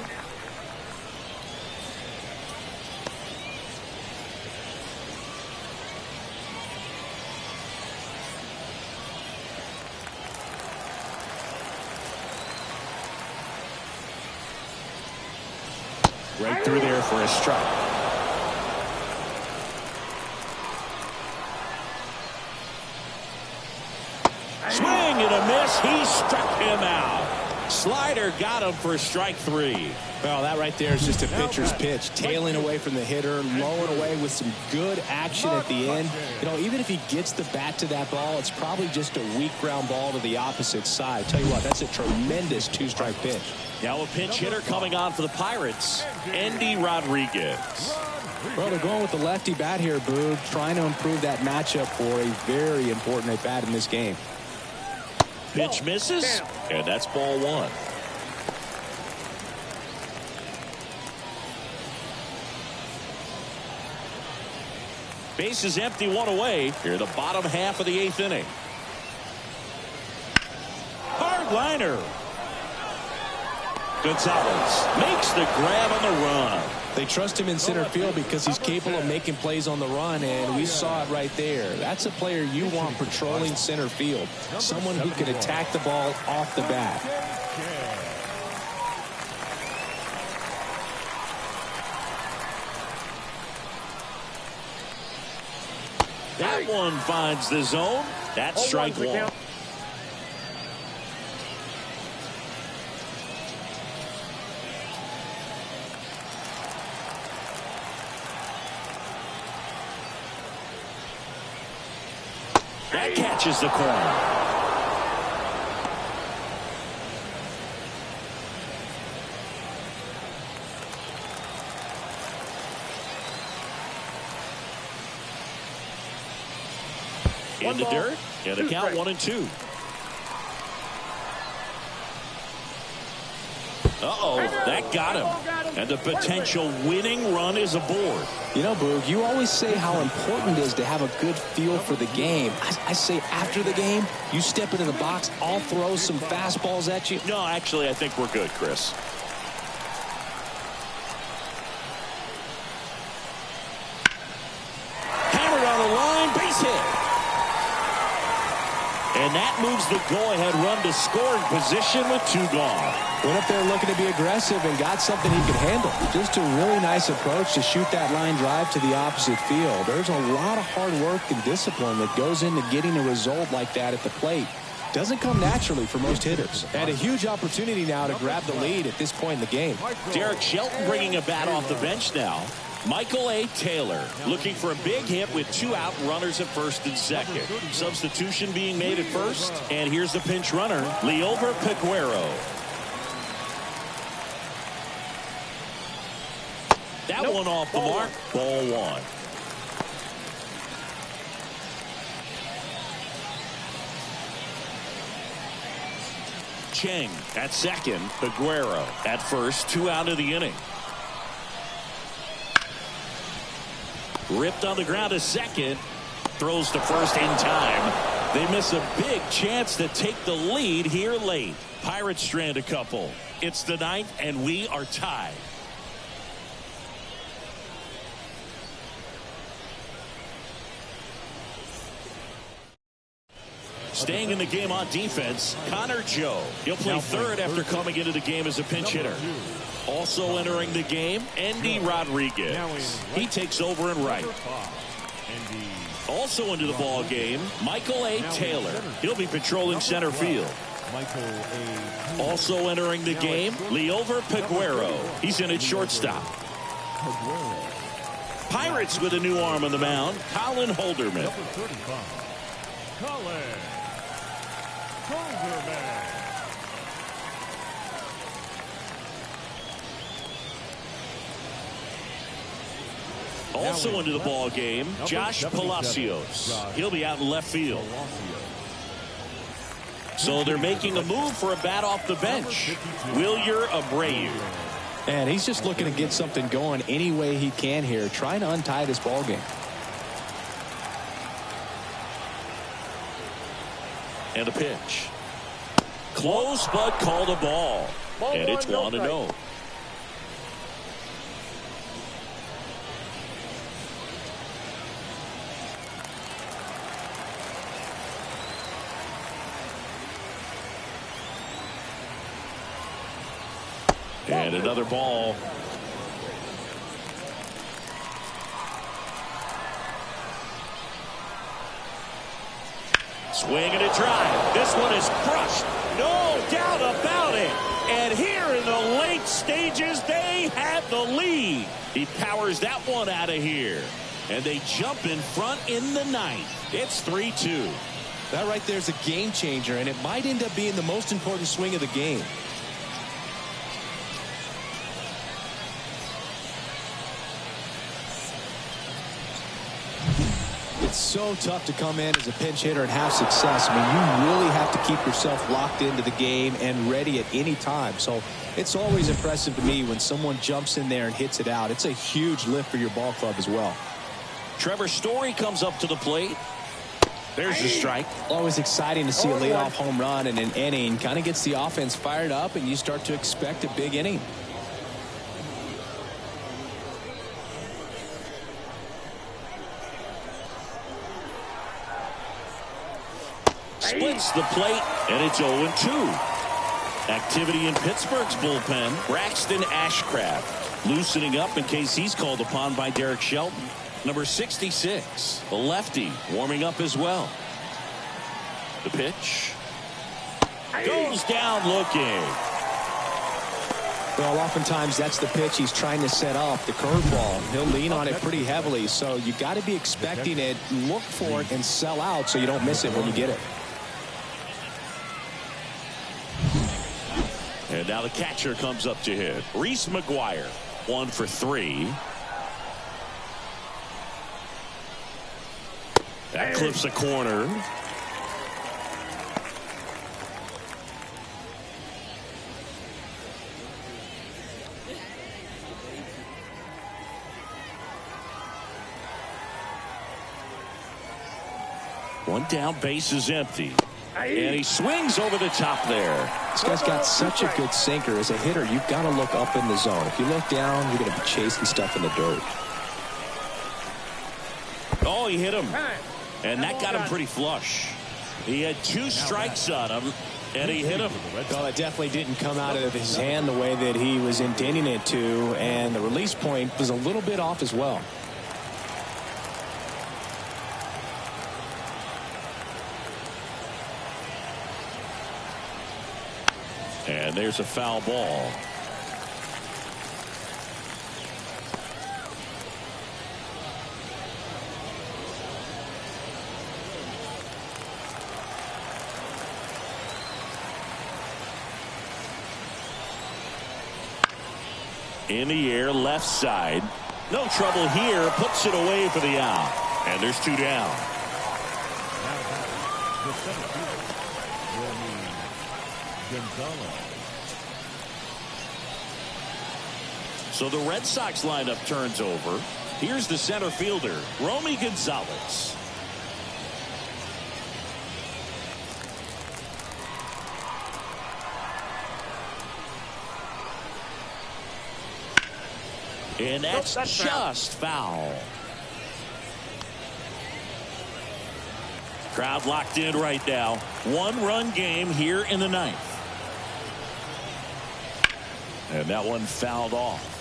Right through there for a strike. Swing and a miss. He struck him out. Slider got him for strike 3. Well, that right there is just a pitcher's pitch. Tailing away from the hitter, lowing away with some good action at the end. You know, even if he gets the bat to that ball, it's probably just a weak ground ball to the opposite side. Tell you what, that's a tremendous 2-strike pitch. Now a pinch hitter coming on for the Pirates, Andy Rodriguez. Well, they're going with the lefty bat here, Boog, trying to improve that matchup for a very important at-bat in this game. Pitch misses, and that's ball 1. Base is empty, 1 away. Here, the bottom half of the 8th inning. Hard liner. Gonzalez makes the grab on the run. They trust him in center field because he's capable of making plays on the run, and we saw it right there. That's a player you want patrolling center field. Someone who can attack the ball off the bat. That one finds the zone. That's strike 1. That catches the corner. In the dirt, and the count 1-2. Uh-oh, that got him. And the potential winning run is aboard. You know, Boog, you always say how important it is to have a good feel for the game. I say after the game, you step into the box, I'll throw some fastballs at you. No, actually, I think we're good, Chris. Hammered on the line, base hit. And that moves the go-ahead run to scoring position with 2 gone. Went up there looking to be aggressive and got something he could handle. Just a really nice approach to shoot that line drive to the opposite field. There's a lot of hard work and discipline that goes into getting a result like that at the plate. Doesn't come naturally for most hitters. And a huge opportunity now to grab the lead at this point in the game. Derek Shelton bringing a bat off the bench now. Michael A. Taylor looking for a big hit with 2 out, runners at first and second. Substitution being made at first. And here's the pinch runner, Liover Peguero. That one off the mark. Ball 1. Cheng at second. Peguero at first. 2 out of the inning. Ripped on the ground to second. Throws to first in time. They miss a big chance to take the lead here late. Pirates strand a couple. It's the 9th and we are tied. Staying in the game on defense, Connor Joe. He'll play third after coming into the game as a pinch hitter. Also entering the game, Andy Rodriguez. He takes over in right. Also into the ball game, Michael A. Taylor. He'll be patrolling center field. Also entering the game, Liover Peguero. He's in at shortstop. Pirates with a new arm on the mound, Colin Holderman. Also into the ball game, Josh Palacios. He'll be out in left field. So they're making a move for a bat off the bench. Wilyer Abreu. And he's just looking to get something going any way he can here, trying to untie this ball game. And a pitch. Close, but called a ball. And it's 1-0. And another ball. Swing and a drive. This one is crushed. No doubt about it. And here in the late stages, they have the lead. He powers that one out of here. And they jump in front in the 9th. It's 3-2. That right there is a game changer, and it might end up being the most important swing of the game. It's so tough to come in as a pinch hitter and have success. I mean, you really have to keep yourself locked into the game and ready at any time. So it's always impressive to me when someone jumps in there and hits it out. It's a huge lift for your ball club as well. Trevor Story comes up to the plate. There's the strike. Always exciting to see a leadoff home run in an inning. Kind of gets the offense fired up, and you start to expect a big inning. Splits the plate, and it's 0-2. Activity in Pittsburgh's bullpen. Braxton Ashcraft loosening up in case he's called upon by Derek Shelton. Number 66, the lefty, warming up as well. The pitch. Goes down looking. Well, oftentimes that's the pitch he's trying to set up, the curveball. He'll lean on it pretty heavily, so you got to be expecting it, look for it, and sell out so you don't miss it when you get it. And now the catcher comes up to hit. Reese McGuire, 1 for 3. That clips a corner. One down, base is empty. And he swings over the top there. This guy's got such a good sinker. As a hitter, you've got to look up in the zone. If you look down, you're going to be chasing stuff in the dirt. Oh, he hit him. And that got him pretty flush. He had 2 strikes on him, and he hit him. Well, it definitely didn't come out of his hand the way that he was intending it to, and the release point was a little bit off as well. And there's a foul ball. In the air, left side. No trouble here. Puts it away for the out. And there's 2 down. So the Red Sox lineup turns over. Here's the center fielder, Romy Gonzalez. And that's just foul. Crowd locked in right now. 1-run game here in the 9th. And that one fouled off.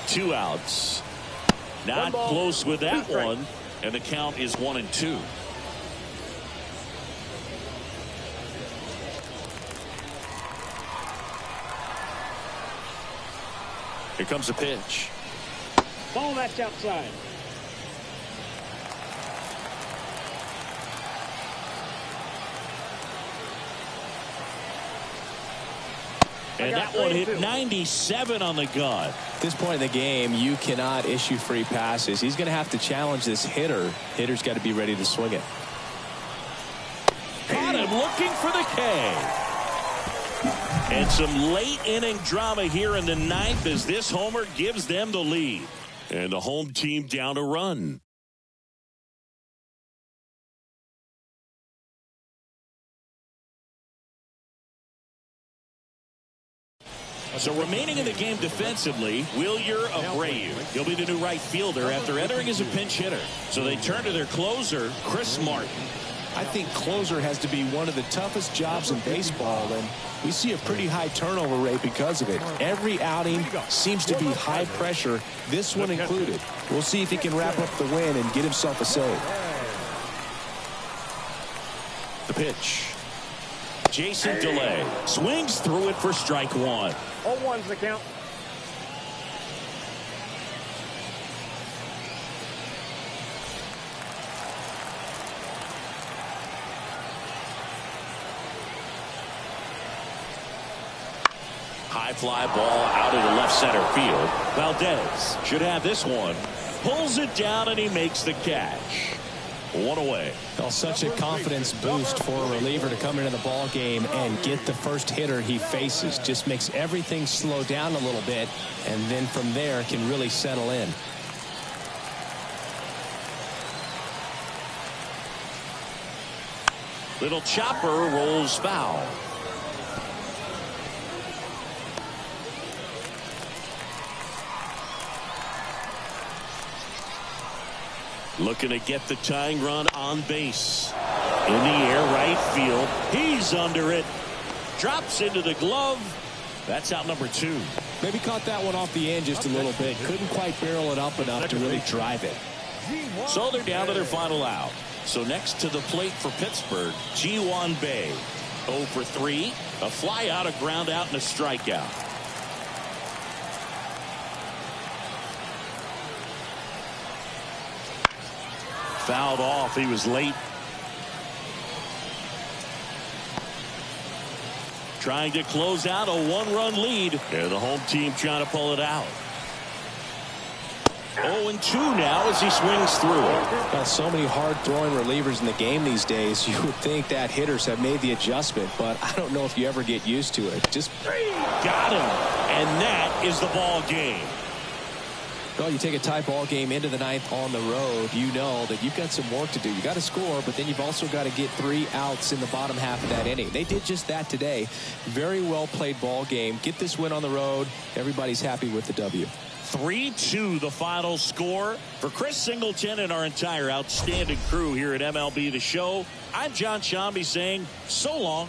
Two outs. Not close with that one. And the count is 1-2. Here comes a pitch. Ball that's outside. And that one hit 97 on the gun. At this point in the game, you cannot issue free passes. He's going to have to challenge this hitter. Hitter's got to be ready to swing it. Got him looking for the K. And some late inning drama here in the 9th as this homer gives them the lead. And the home team down a run. So remaining in the game defensively, Wilyer Abreu. He'll be the new right fielder after entering as a pinch hitter. So they turn to their closer, Chris Martin. I think closer has to be one of the toughest jobs in baseball, and we see a pretty high turnover rate because of it. Every outing seems to be high pressure, this one included. We'll see if he can wrap up the win and get himself a save. The pitch. Jason DeLay swings through it for strike 1. 0-1's the count. High fly ball out into left center field. Valdez should have this one. Pulls it down and he makes the catch. 1 away. Well, such a confidence boost for a reliever to come into the ball game and get the first hitter he faces. Just makes everything slow down a little bit, and then from there can really settle in. Little chopper rolls foul. Looking to get the tying run on base. In the air, right field. He's under it. Drops into the glove. That's out number 2. Maybe caught that one off the end just a little bit. Couldn't quite barrel it up enough to really drive it. So they're down to their final out. So next to the plate for Pittsburgh, Ji-Hwan Bae. 0 for 3. A fly out, a ground out, and a strikeout. Fouled off. He was late. Trying to close out a 1-run lead. And the home team trying to pull it out. 0-2 now as he swings through it. Well, so many hard-throwing relievers in the game these days. You would think that hitters have made the adjustment, but I don't know if you ever get used to it. Just got him. And that is the ball game. Well, you take a tie ball game into the ninth on the road, you know that you've got some work to do. You got to score, but then you've also got to get 3 outs in the bottom half of that inning. They did just that today. Very well played ball game. Get this win on the road. Everybody's happy with the W. 3-2 the final score. For Chris Singleton and our entire outstanding crew here at MLB The Show, I'm John Shambi saying so long.